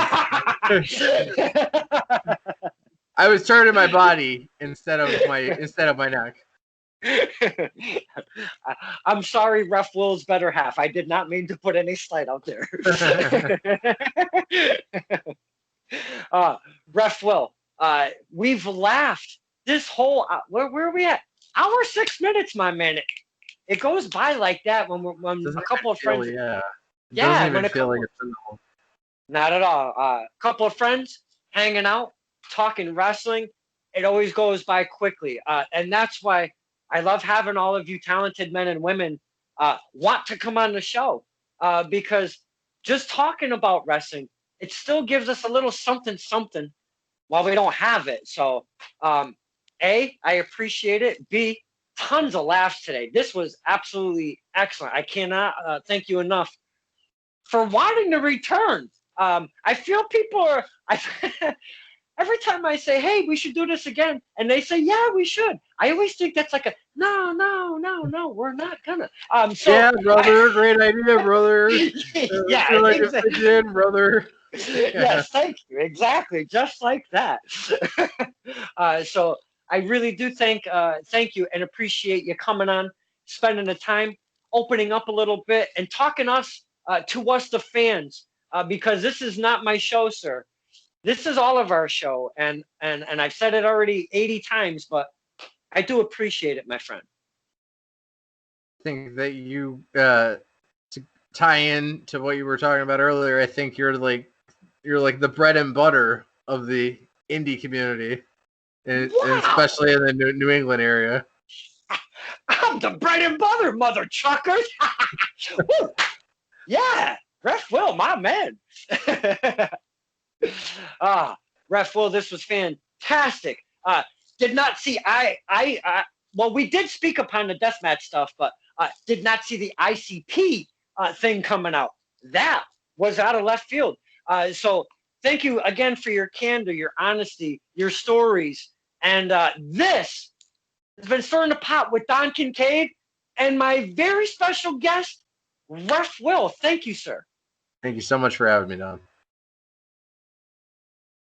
was I was turning my body instead of my neck. I'm sorry, Ref Will's better half. I did not mean to put any slight out there. Ref Will, we've laughed this whole where are we at? Hour 6 minutes, my man. It goes by like that when a couple of friends. Yeah, when a couple. Not at all. A couple of friends hanging out, talking wrestling. It always goes by quickly, and that's why I love having all of you talented men and women want to come on the show, because just talking about wrestling, it still gives us a little something while we don't have it. So, A, I appreciate it. B, tons of laughs today. This was absolutely excellent. I cannot thank you enough for wanting to return. I feel people are... Every time I say, hey, we should do this again, and they say, yeah, we should, I always think that's like a, no, we're not gonna. Yeah, brother, great idea, brother. Yeah, like exactly. Brother. Yes, thank you. Exactly, just like that. So I really do thank you and appreciate you coming on, spending the time, opening up a little bit, and talking to us, the fans, because this is not my show, sir. This is all of our show, and I've said it already 80 times, but I do appreciate it, my friend. I think that you, to tie in to what you were talking about earlier, I think you're like the bread and butter of the indie community, and especially in the New England area. I'm the bread and butter, mother truckers. Yeah, Ref Will, my man. Ref Will, this was fantastic. Did not see well, we did speak upon the deathmatch stuff, but did not see the ICP thing coming out. That was out of left field. So thank you again for your candor, your honesty, your stories, and this has been Stirring the Pot with Don Kincaid and my very special guest, Ref Will. Thank you, sir. Thank you so much for having me, Don.